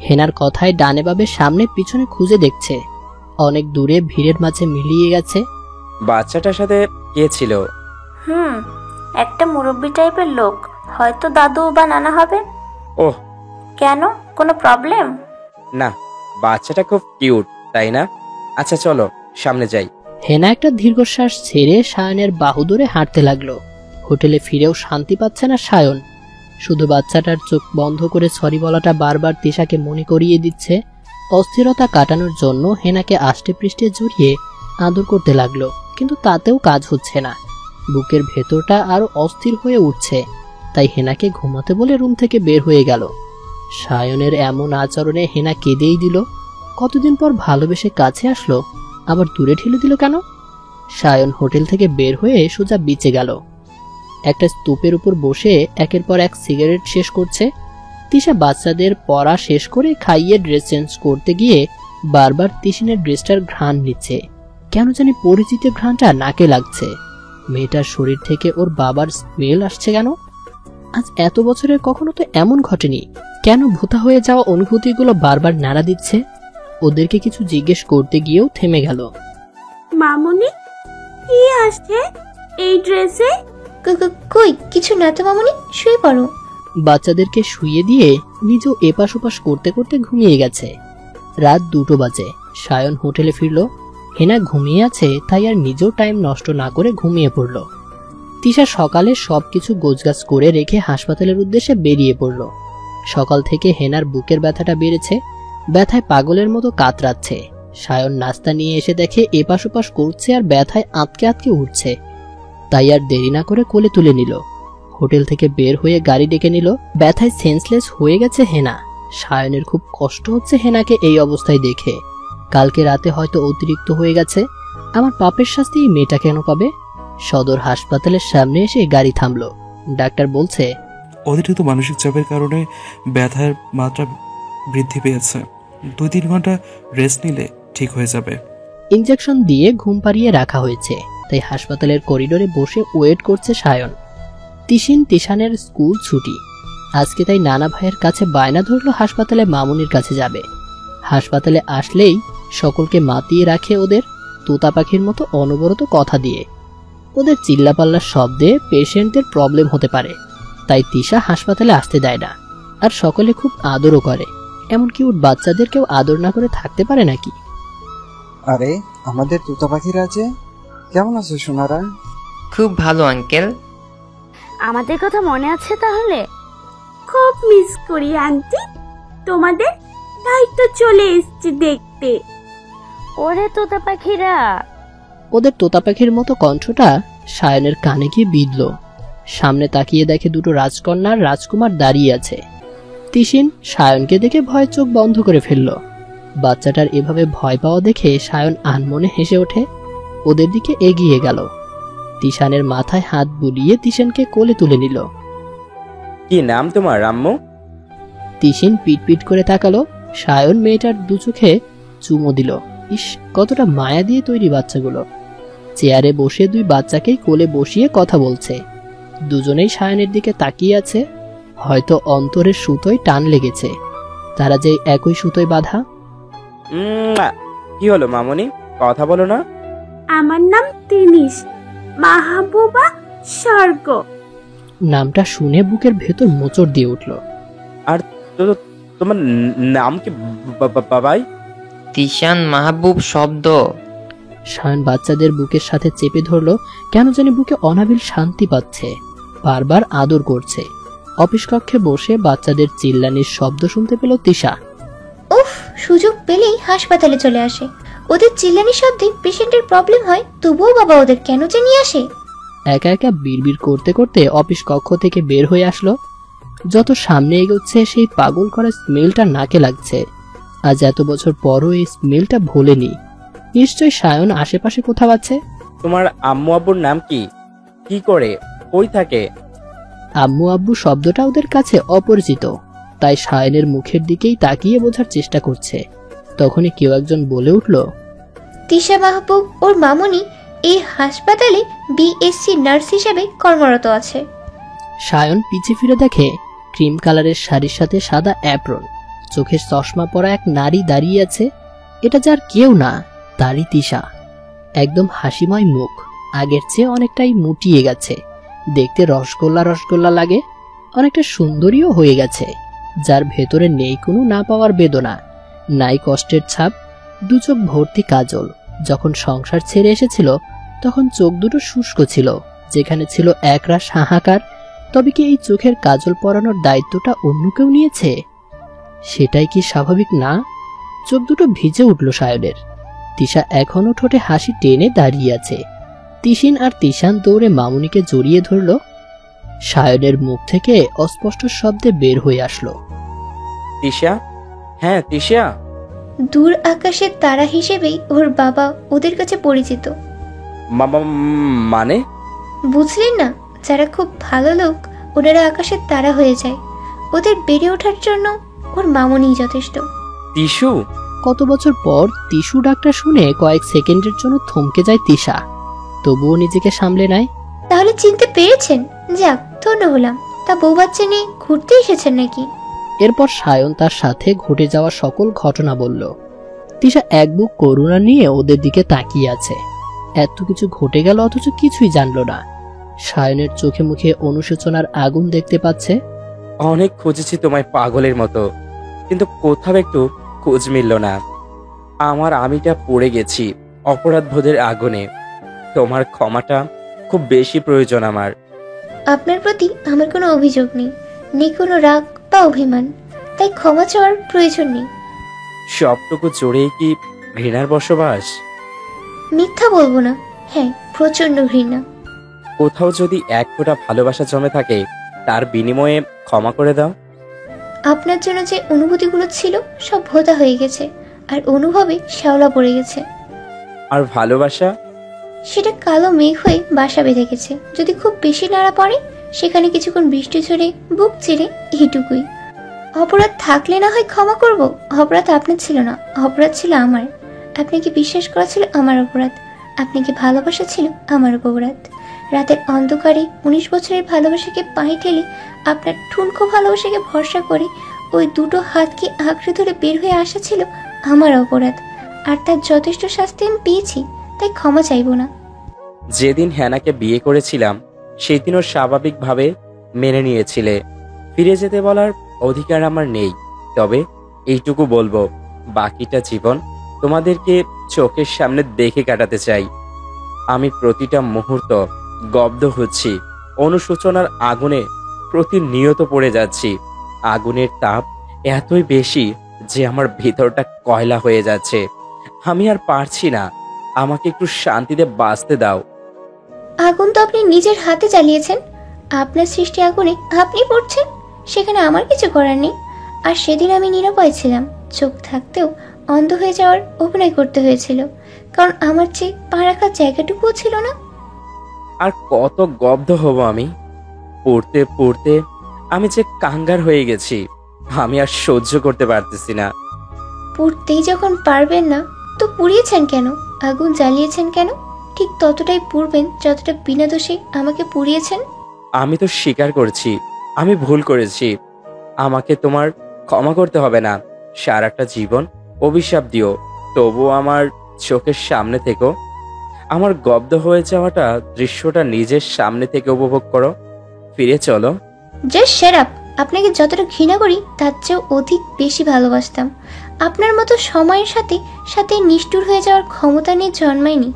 হেনার কথায় ডানে বামে সামনে পিছনে খুঁজে দেখছে। অনেক দূরে ভিড়ের মাঝে মিলিয়ে গেছে। বাচ্চাটার সাথে কে ছিল? একটা মুরব্বী টাইপের লোক, হয়তো দাদু বা নানা হবে। ওহ, কেন, কোনো প্রবলেম? না, বাচ্চাটা খুব কিউট, তাই না? আচ্ছা চলো সামনে যাই। হেনা একটা দীর্ঘশ্বাস ছেড়ে সায়নের বাহু ধরে হাঁটতে লাগলো। হোটেলে ফিরেও শান্তি পাচ্ছে না সায়ন। শুধু বাচ্চাটার চোখ বন্ধ করে সরি বলাটা বারবার তিশাকে মনে করিয়ে দিচ্ছে। অস্থিরতা কাটানোর জন্য হেনাকে আষ্টে পৃষ্ঠে জড়িয়ে আদর করতে লাগলো, কিন্তু তাতেও কাজ হচ্ছে না। বুকের ভেতরটা আরো অস্থির হয়ে উঠছে। তাই হেনাকে ঘুমাতে বলে রুম থেকে বের হয়ে গেল। সায়নের এমন আচরণে হেনা কেঁদেই দিল। কতদিন পর ভালোবেসে কাছে আসলো, আবার দূরে ঠেলে দিল কেন? সায়ন হোটেল থেকে বের হয়ে সোজা বিচে গেল। একটা স্তূপের উপর বসে একের পর এক সিগারেট শেষ করছে। তিশা বাচ্চাদের পড়া শেষ করে খাইয়ে ড্রেস চেঞ্জ করতে গিয়ে বারবার তিশিনের ড্রেসটার ঘ্রাণ নিচ্ছে। কেন জানি পরিচিত ঘ্রাণটা নাকে লাগছে। মেয়েটার শরীর থেকে ওর বাবার স্মেল আসছে কেন? আজ এত বছরের কখনো তো এমন ঘটেনি। কেন ভূতা হয়ে যাওয়া অনুভূতিগুলো বারবার নাড়া দিচ্ছে? ওদেরকে কিছু জিজ্ঞেস করতে গিয়েও থেমে গেল। মামুনি, কি আসছে এই ড্রেসে? কই কিছু না তো মামুনি, শুয়ে পড়ো। বাচ্চাদেরকে শুইয়ে দিয়ে নিজেও এপাশ ওপাশ করতে করতে ঘুমিয়ে গেছে। রাত 2টো বাজে। সায়ন হোটেলে ফিরল। হেনা ঘুমিয়ে আছে, তাই আর নিজেও টাইম নষ্ট না করে ঘুমিয়ে পড়ল। তিশা সকালে সবকিছু গোছগাছ করে রেখে হাসপাতালের উদ্দেশ্যে বেরিয়ে পড়ল। সকাল থেকে হেনার বুকের ব্যথাটা বেড়েছে। ব্যথায় পাগলের মতো কাতরাচ্ছে। সায়ন নাস্তা নিয়ে এসে দেখে এপাশ ওপাশ করছে আর ব্যথায় আটকে আটকে উঠছে। তাই আর দেরি না করে কোলে তুলে নিল। হোটেল থেকে বের হয়ে গাড়ি ডেকে নিল। ব্যথায় সেন্সলেস হয়ে গেছে হেনা। সায়নের খুব কষ্ট হচ্ছে হেনাকে এই অবস্থায় দেখে। কালকে রাতে হয়তো অতিরিক্ত হয়ে গেছে। আমার পাপের শাস্তি এই মেয়েটা কেন পাবে? সদর হাসপাতালের সামনে এসে গাড়ি থামলো। ডাক্তার বলছে, অতিরিক্ত মানসিক চাপের কারণে ব্যথার মাত্রা বৃদ্ধি পেয়েছে। 2-3 ঘন্টা রেস্ট নিলে ঠিক হয়ে যাবে। ইনজেকশন দিয়ে ঘুম পাড়িয়ে রাখা হয়েছে। তাই হাসপাতালের করিডোরে বসে ওয়েট করছে সায়ন। তিশানের স্কুল ছুটি আজকে, তাই নানা ভাইয়ের কাছে বায়না ধরলো হাসপাতালে মামুনির কাছে যাবে। হাসপাতালে আসলেই সকলকে মাতিয়ে রাখে ওদের তোতা পাখির মতো অনবরত কথা দিয়ে। ওদের চিল্লাপাল্লার শব্দে পেশেন্টদের প্রবলেম হতে পারে, তাই তিশা হাসপাতালে আসতে দেয় না। আর সকলে খুব আদরও করে। এমনকি ওর বাচ্চাদের কেউ আদর না করে থাকতে পারে নাকি? আরে আমাদের তোতা পাখিরা আছে, কেমন আছো সোনারা? খুব ভালো আঙ্কেল। আমাদের কথা মনে আছে তাহলে? খুব মিস করি আন্টি তোমাদের, তাই তো চলে এসেছি দেখতে। ওরে তোতা পাখিরা। ওদের তোতা পাখির মতো কণ্ঠটা সায়নের কানে গিয়ে বিঁধল। সামনে তাকিয়ে দেখে দুটো রাজকন্যা আর রাজকুমার দাঁড়িয়ে আছে। তিশিন সায়নকে দেখে ভয়ে চোখ বন্ধ করে ফেলল। বাচ্চাটার এভাবে ভয় পাওয়া দেখে সায়ন আনমনে হেসে ওঠে। ওদের দিকে এগিয়ে গেল। তিশানের মাথায় হাত বুলিয়ে তিশানকে কোলে তুলে নিল। কি নাম তোমার আম্মু? তিশিন পিট করে তাকালো। সায়ন মেয়েটার দু চোখে চুমো দিল। ইস, কতটা মায়া দিয়ে তৈরি বাচ্চাগুলো। চেয়ারে বসে দুই বাচ্চাকেই কোলে বসিয়ে কথা বলছে। দুজনেই সায়নের দিকে তাকিয়ে আছে। হয়তো অন্তরের সুতোয় টান লেগেছে। তারা যে একই সুতোয় বাঁধা। কি হলো মামুনি, কথা বলো না? আমার নাম তিনিশ, মাহবুবা স্বর্গ। নামটা শুনে বুকের ভেতর মোচড় দিয়ে উঠল। আর তোমার নাম কি বাবাই? তিশান মাহবুব শব্দ। সায়ন বাচ্চাদের বুকের সাথে চেপে ধরলো। কেন জানি বুকে অনাবিল শান্তি পাচ্ছে। বারবার আদর করছে। অফিস কক্ষে বসে বাচ্চাদের চিল্লানির শব্দ শুনতে পেল তিশা। উফ, সুযোগ পেলেই হাসপাতালে চলে আসে। ওদের চিল্লানির শব্দে পেশেন্টের প্রবলেম হয়, তবুও বাবা ওদের কেন যে নিয়ে আসে? একা একা বিড়বিড় করতে করতে অফিস কক্ষ থেকে বের হয়ে আসলো। যত সামনে এগোচ্ছে সেই পাগল করা স্মেলটা নাকে লাগছে। আজ এত বছর পরও এই স্মেলটা ভোলেনি। নিশ্চয়ই সায়ন আশেপাশে কোথাও আছে। তোমার আম্মু আব্বুর নাম কি? কি করে? কই থাকে? আম্মু আব্বু শব্দটা ওদের কাছে অপরিচিত, তাই সায়নের মুখের দিকেই তাকিয়ে বোঝার চেষ্টা করছে। তখনই কেউ একজন বলে উঠল, তিশা মাহবুব ওর মামুনি এই হাসপাতালে বিএসসি নার্স হিসেবে কর্মরত আছে। সায়ন পিছে ফিরে দেখে ক্রিম কালারের শাড়ির সাথে সাদা অ্যাপ্রন, চোখে চশমা পরা এক নারী দাঁড়িয়ে আছে। এটা যার কেউ না, তারই তিশা। একদম হাসিময় মুখ, আগের চেয়ে অনেকটাই মুটিয়ে গেছে। দেখতে রসগোল্লা রসগোল্লা লাগে, অনেকটা সুন্দরীও হয়ে গেছে, যার ভেতরে নেই কোনো না পাওয়ার বেদনা, নাই কষ্টের ছাপ। দু চোখ ভর্তি কাজল। যখন সংসার ছেড়ে এসেছিল তখন চোখ দুটো শুষ্ক ছিল, যেখানে ছিল একরাশ হাহাকার। তবে কি এই চোখের কাজল পরানোর দায়িত্বটা অন্য কেউ নিয়েছে? সেটাই কি স্বাভাবিক না? চোখ দুটো ভিজে উঠল সায়নের। তিশা এখনো ঠোঁটে হাসি টেনে দাঁড়িয়ে আছে। তিশিন আর তিশান দৌড়ে মামুনিকে জড়িয়ে ধরল। সায়নের মুখ থেকে অস্পষ্ট শব্দে বের হয়ে আসলো, তিশা? হ্যাঁ তিশা। দূর আকাশের তারা হিসেবেই ওর বাবা ওদের কাছে পরিচিত। মানে? বুঝলেন না? যারা খুব ভালো লোক ওনারা আকাশের তারা হয়ে যায়। ওদের বেড়ে ওঠার জন্য ওর মামুনিই যথেষ্ট। তিশু? কত বছর পর তিশু ডাক্তার শুনে কয়েক সেকেন্ডের জন্য থমকে যায় তিশা, তবুও নিজেকে সামলে নেয়। তাহলে চিনতে পেরেছেন? যাক, ধন্য হলাম। তা বউ বাচ্চা নিয়ে ঘুরতে এসেছেন নাকি? এরপর সায়ন তার সাথে ঘটে যাওয়া সকল ঘটনা বলল। তিশা এক বুক করুণা নিয়ে ওদের দিকে তাকিয়ে আছে। এত কিছু ঘটে গেল অথচ কিছুই জানলো না। সায়নের চোখে মুখে অনুশোচনার আগুন দেখতে পাচ্ছে। অনেক খুঁজেছি তোমায় পাগলের মতো, কিন্তু কোথাও একটু খোঁজ মিলল না। আমার আমিটা পড়ে গেছি অপরাধ বোধের আগুনে। তোমার ক্ষমাটা খুব বেশি প্রয়োজন আমার। আপনার প্রতি আমার কোনো অভিযোগ নেই, নেই কোনো রাগ বা অভিমান, তাই ক্ষমা চাওয়ার প্রয়োজন নেই। সবটুকু জোরেই কি ঘৃণার বসবাস? মিথ্যা বলবো না, হ্যাঁ প্রচন্ড ঘৃণা। কোথাও যদি এক ফোঁটা ভালোবাসা জমে থাকে তার বিনিময়ে ক্ষমা করে দাও। আপনার জন্য যে অনুভূতিগুলো ছিল সব ভোতা হয়ে গেছে, আর অনুভবে শ্যাওলা পড়ে গেছে। আর ভালোবাসা? সেটা কালো মেঘ হয়ে বাসা বেঁধে গেছে। যদি খুব বেশি নাড়া পড়ে সেখানে কিছুক্ষণ বৃষ্টি ঝরে বুক চিরে, এইটুকুই। অপরাধ থাকলে না হয় ক্ষমা করব। অপরাধ আপনার ছিল না, অপরাধ ছিল আমার। আপনাকে বিশ্বাস করা ছিল আমার অপরাধ, আপনাকে ভালোবাসা ছিল আমার অপরাধ। রাতের অন্ধকারে 19 বছরের ভালোবাসাকে পায়ে ঠেলে আপনার ঠুনকো ভালোবাসাকে ভরসা করে ওই দুটো হাতকে আঁকড়ে ধরে বের হয়ে আসা ছিল আমার অপরাধ, আর তার যথেষ্ট শাস্তি আমি পেয়েছি, তাই ক্ষমা চাইব না। যেদিন হ্যানাকে বিয়ে করেছিলাম সেই দিনও স্বাভাবিকভাবে মেনে নিয়েছিলে। ফিরে যেতে বলার অধিকার আমার নেই, তবে এইটুকু বলবো, বাকিটা জীবন তোমাদেরকে চোখের সামনে দেখে কাটাতে চাই। আমি প্রতিটা মুহূর্ত গব্ধ হচ্ছি, অনুশোচনার আগুনে প্রতিনিয়ত পড়ে যাচ্ছি। আগুনের তাপ এতই বেশি যে আমার ভিতরটা কয়লা হয়ে যাচ্ছে। আমি আর পারছি না, আমাকে একটু শান্তিতে বাঁচতে দাও। আগুন তো আপনি নিজের হাতে জ্বালিয়েছেন, আপনার সৃষ্টি আগুনে আপনি পড়ছেন, সেখানে আমার কিছু করার নেই। আর সেদিন আমি নিরাপয় ছিলাম, চোখ থাকতেও অন্ধ হয়ে যাওয়ার অভিনয় করতে হয়েছিল, কারণ আমার চেয়ে পা রাখার জায়গাটুকুও ছিল না। আর কত গব্ধ হব আমি? পড়তে পড়তে আমি যে কাঙ্গার হয়ে গেছি, আমি আর সহ্য করতে পারতেছি না। পুড়তেই যখন পারবেন না তো পুড়িয়েছেন কেন? আগুন জ্বালিয়েছেন কেন? ঠিক ততটাই পুড়বেন যতটা বিনা দোষে আমাকে পুড়িয়েছেন। আমি তো স্বীকার করছি আমি ভুল করেছি, আমাকে তোমার ক্ষমা করতে হবে না। সারাটা জীবন অভিশাপ দিও, তবুও আমার চোখের সামনে থেকো। আমার গব্ধ হয়ে যাওয়াটা দৃশ্যটা নিজের সামনে থেকে উপভোগ করো। ফিরে চলো। Just shut up. আপনাকে যতটা ঘৃণা করি তার চেয়েও অধিক বেশি ভালোবাসতাম। আপনার মতো সময়ের সাথে সাথে নিষ্ঠুর হয়ে যাওয়ার ক্ষমতা নিয়ে জন্মায়নি,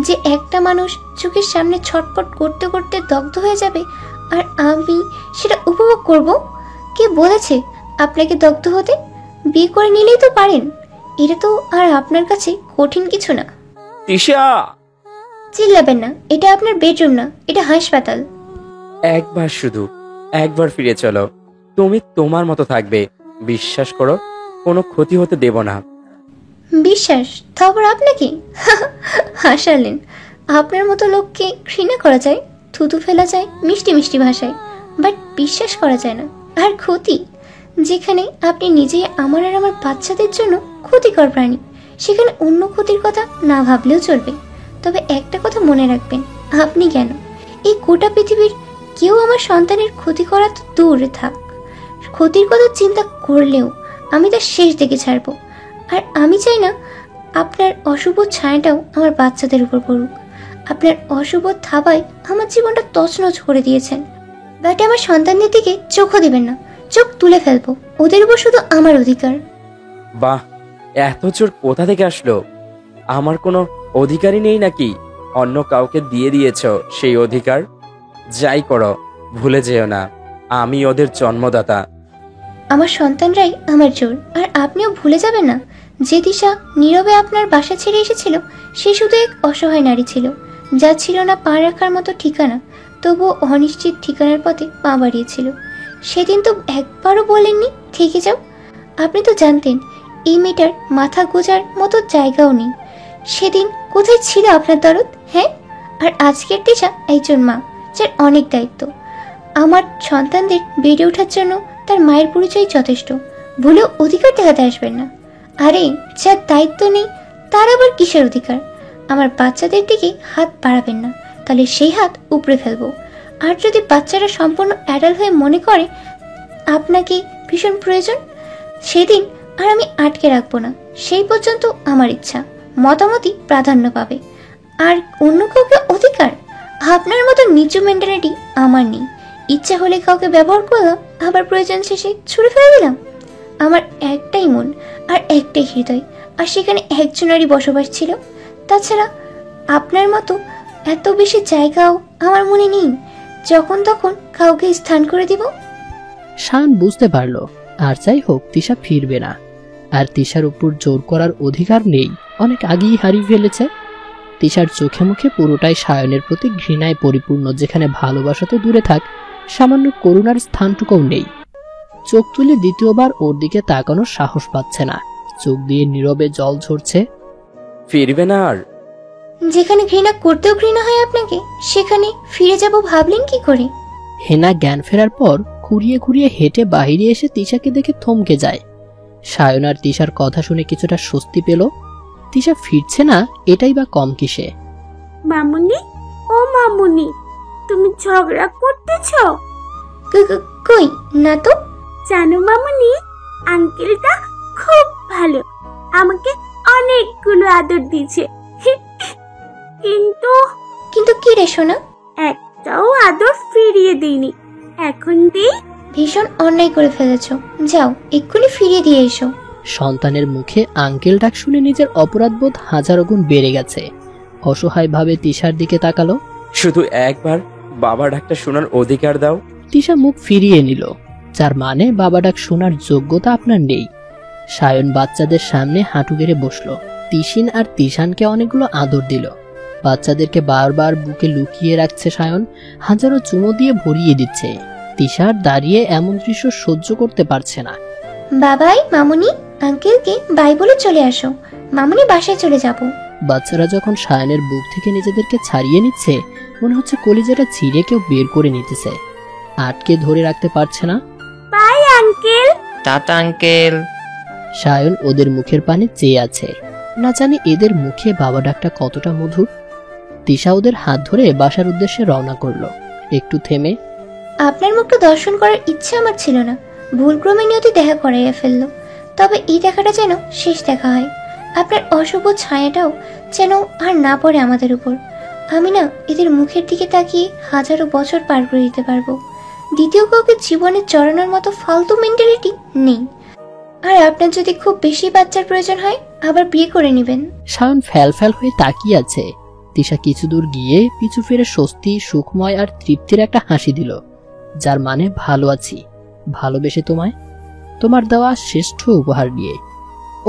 যে একটা মানুষ চোখের সামনে ছটফট করতে করতে দগ্ধ হয়ে যাবে আর আমি সেটা উপভোগ করব। কে বলেছে আপনাকে দগ্ধ হতে? বিয়ে করে নিলেই তো পারেন, এটা তো আর আপনার কাছে কঠিন কিছু না। তিশা! চিল্লাবেন না, এটা আপনার বেডরুম না, এটা হাসপাতাল। একবার শুধু একবার ফিরে চলো, তুমি তোমার মতো থাকবে, বিশ্বাস করো, কোনো ক্ষতি হতে দেব না। বিশ্বাস? তারপর আপনাকে হাসালেন। আপনার মতো লোককে ঘৃণা করা যায়, থুতু ফেলা যায় মিষ্টি মিষ্টি ভাষায়, বাট বিশ্বাস করা যায় না। আর ক্ষতি, যেখানে আপনি নিজেই আমার আর আমার বাচ্চাদের জন্য ক্ষতিকর প্রাণী, সেখানে অন্য ক্ষতির কথা না ভাবলেও চলবে। তবে একটা কথা মনে রাখবেন, আপনি কেন, এই গোটা পৃথিবীর কেউ আমার সন্তানের ক্ষতি করা তো দূরে থাক, ক্ষতির কথা চিন্তা করলেও আমি তার শেষ দেখে ছাড়বো। আর আমি চাই না আপনার অশুভ ছায়াটাও আমার বাচ্চাদের উপর পড়ুক। আপনার অশুভ থাবায় আমার জীবনটা তছনছ করে দিয়েছেন, বাট আমার সন্তানদের দিকে চোখও দিবেন না, চোখ তুলে ফেলবো। ওদের উপর শুধু আমার অধিকার। বাহ, এত জোর কোথা থেকে আসলো? আমার কোনো অধিকারই নেই নাকি? অন্য কাউকে দিয়ে দিয়েছ সেই অধিকার? যাই করো, ভুলে যেও না আমি ওদের জন্মদাতা। আমার সন্তানরাই আমার জোর। আর আপনিও ভুলে যাবেন না, যে দিশা নীরবে আপনার বাসা ছেড়ে এসেছিল, সে শুধু এক অসহায় নারী ছিল, যা ছিল না পা রাখার মতো ঠিকানা, তবুও অনিশ্চিত ঠিকানার পথে পা বাড়িয়েছিল। সেদিন তো একবারও বলেননি থেকে যাও। আপনি তো জানতেন এই মেয়েটার মাথা গোজার মতো জায়গাও নেই। সেদিন কোথায় ছিল আপনার দরদ? হ্যাঁ, আর আজকের দিশা একজন মা, যার অনেক দায়িত্ব। আমার সন্তানদের বেড়ে ওঠার জন্য তার মায়ের পরিচয় যথেষ্ট, ভুলেও অধিকার দেখাতে আসবেন না। আরে, যার দায়িত্ব নেই তার আবার কিসের অধিকার? আমার বাচ্চাদের দিকে হাত বাড়াবেন না, তাহলে সেই হাত উপড়ে ফেলবো। আর যদি বাচ্চারা সম্পূর্ণ অ্যাডাল্ট হয়ে মনে করে আপনাকে ভীষণ প্রয়োজন, সেদিন আর আমি আটকে রাখবো না। সেই পর্যন্ত আমার ইচ্ছা, মতামতই প্রাধান্য পাবে, আর অন্য কাউকে অধিকার। আপনার মতো নিচু মেন্টালিটি আমার নেই। ইচ্ছা হলে কাউকে ব্যবহার করলাম, আবার প্রয়োজন শেষে ছুড়ে ফেলে দিলাম। আমার একটাই মন আর একটাই হৃদয়, আর সেখানে একজনেরই বসবাস ছিল। তাছাড়া আপনার মতো এত বেশি জায়গাও আমার মনে নেই যখন তখন কাউকে স্থান করে দিব। শান বুঝতে পারল আর যাই হোক তিশা ফিরবে না, আর তিশার উপর জোর করার অধিকার নেই, অনেক আগেই হারিয়ে ফেলেছে। তিশার চোখে মুখে পুরোটাই সায়নের প্রতি ঘৃণায় পরিপূর্ণ, যেখানে ভালোবাসা তো দূরে থাক, সামান্য করুণার স্থানটুকুও নেই। চোখ তুলে দ্বিতীয়বার ওর দিকে তাকানোর সাহস পাচ্ছে না, চোখ দিয়ে নীরবে জল ঝরছে। ফিরবে না আর? যেখানে ঘৃণা করতেও ঘৃণা হয় আপনাকে, সেখানে ফিরে যাব ভাবলেন কি করে? হেনা জ্ঞান ফেরার পর খুঁড়িয়ে খুঁড়িয়ে হেঁটে বাহিরে এসে তিশাকে দেখে থমকে যায়। সায়ন আর তিশার কথা শুনে কিছুটা স্বস্তি পেল। তিশা ফিরছে না এটাই বা কম কিসে। মামুনি, ও মামুনি, তুমি ঝগড়া করতেছ? কই না তো। জানো মামুনি, আঙ্কেলটা খুব ভালো, আমাকে অনেকগুলো আদর দিয়েছে। কিন্তু কিন্তু কি রে সোনা? একটাও আদর ফিরিয়ে দিইনি। এখন দিই? ভীষণ অন্যায় করে ফেলেছ, যাও এক্ষুনি ফিরিয়ে দিয়ে এসো। সন্তানের মুখে আঙ্কেল ডাক শুনে নিজের অপরাধবোধ হাজারো গুণ বেড়ে গেছে। অসহায়ভাবে তিশার দিকে তাকালো। শুধু একবার বাবা ডাকটা শোনার অধিকার দাও। তিশা মুখ ফিরিয়ে নিল, যার মানে বাবা ডাক শোনার যোগ্যতা আপনার নেই। সায়ন বাচ্চাদের সামনে হাঁটু গেড়ে বসলো। তিশিন আর তিশানকে অনেকগুলো আদর দিল। বাচ্চাদেরকে বারবার বুকে লুকিয়ে রাখছে সায়ন, হাজারো চুমো দিয়ে ভরিয়ে দিচ্ছে। তিশার দাঁড়িয়ে এমন দৃশ্য সহ্য করতে পারছে না। বাবাই, মামুনি, আঙ্কেলকে বাই বলে চলে আসো, মামুনি বাসায় চলে যাব। বাচ্চারা যখন সায়নের বুক থেকে নিজেদেরকে ছাড়িয়ে নিচ্ছে, মনে হচ্ছে কলিজাটা ছিঁড়ে কেউ বের করে নিতেছে। আটকে ধরে রাখতে পারছে না। Bye uncle. Tata uncle. Sayan ওদের মুখের পানে চেয়ে আছে, না জানি এদের মুখে বাবা ডাকটা কতটা মধুর। তিশা ওদের হাত ধরে বাসার উদ্দেশ্যে রওনা করলো। একটু থেমে, আপনার মুখটা দর্শন করার ইচ্ছে আমার ছিল না, ভুলক্রমে নিয়তি দেখা করাইয়া ফেললো। তবে এই দেখাটা যেন শেষ দেখা হয়, আপনার অশুভ ছায়াটাও যেন আর না পড়ে আমাদের উপর। আমি না এদের মুখের দিকে তাকিয়ে হাজারো বছর পার করে দিতে পারবো। দ্বিতীয় কাউকে জীবনে চড়ানোর মতো ফালতু মেন্টালিটি নেই। আর আপনার যদি খুব বেশি বাচ্চার প্রয়োজন হয়, আবার বিয়ে করে নেবেন। সায়ন ফ্যাল ফ্যাল হয়ে তাকিয়ে আছে। তিশা কিছু দূর গিয়ে পিছু ফিরে স্বস্তি, সুখময় আর তৃপ্তির একটা হাসি দিল, যার মানে ভালো আছি, ভালোবেসে তোমায়, তোমার দেওয়া শ্রেষ্ঠ উপহার নিয়ে।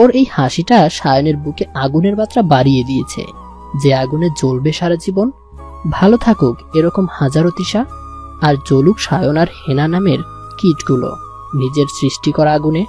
ওর এই হাসিটা সায়নের বুকে আগুনের মাত্রা বাড়িয়ে দিয়েছে, যে আগুনে জ্বলবে সারা জীবন। ভালো থাকুক এরকম হাজারো তিশা, আর জ্বলুক সায়ন আর হেনা নামের কীটগুলো। নিজের সৃষ্টি করা আগুনে।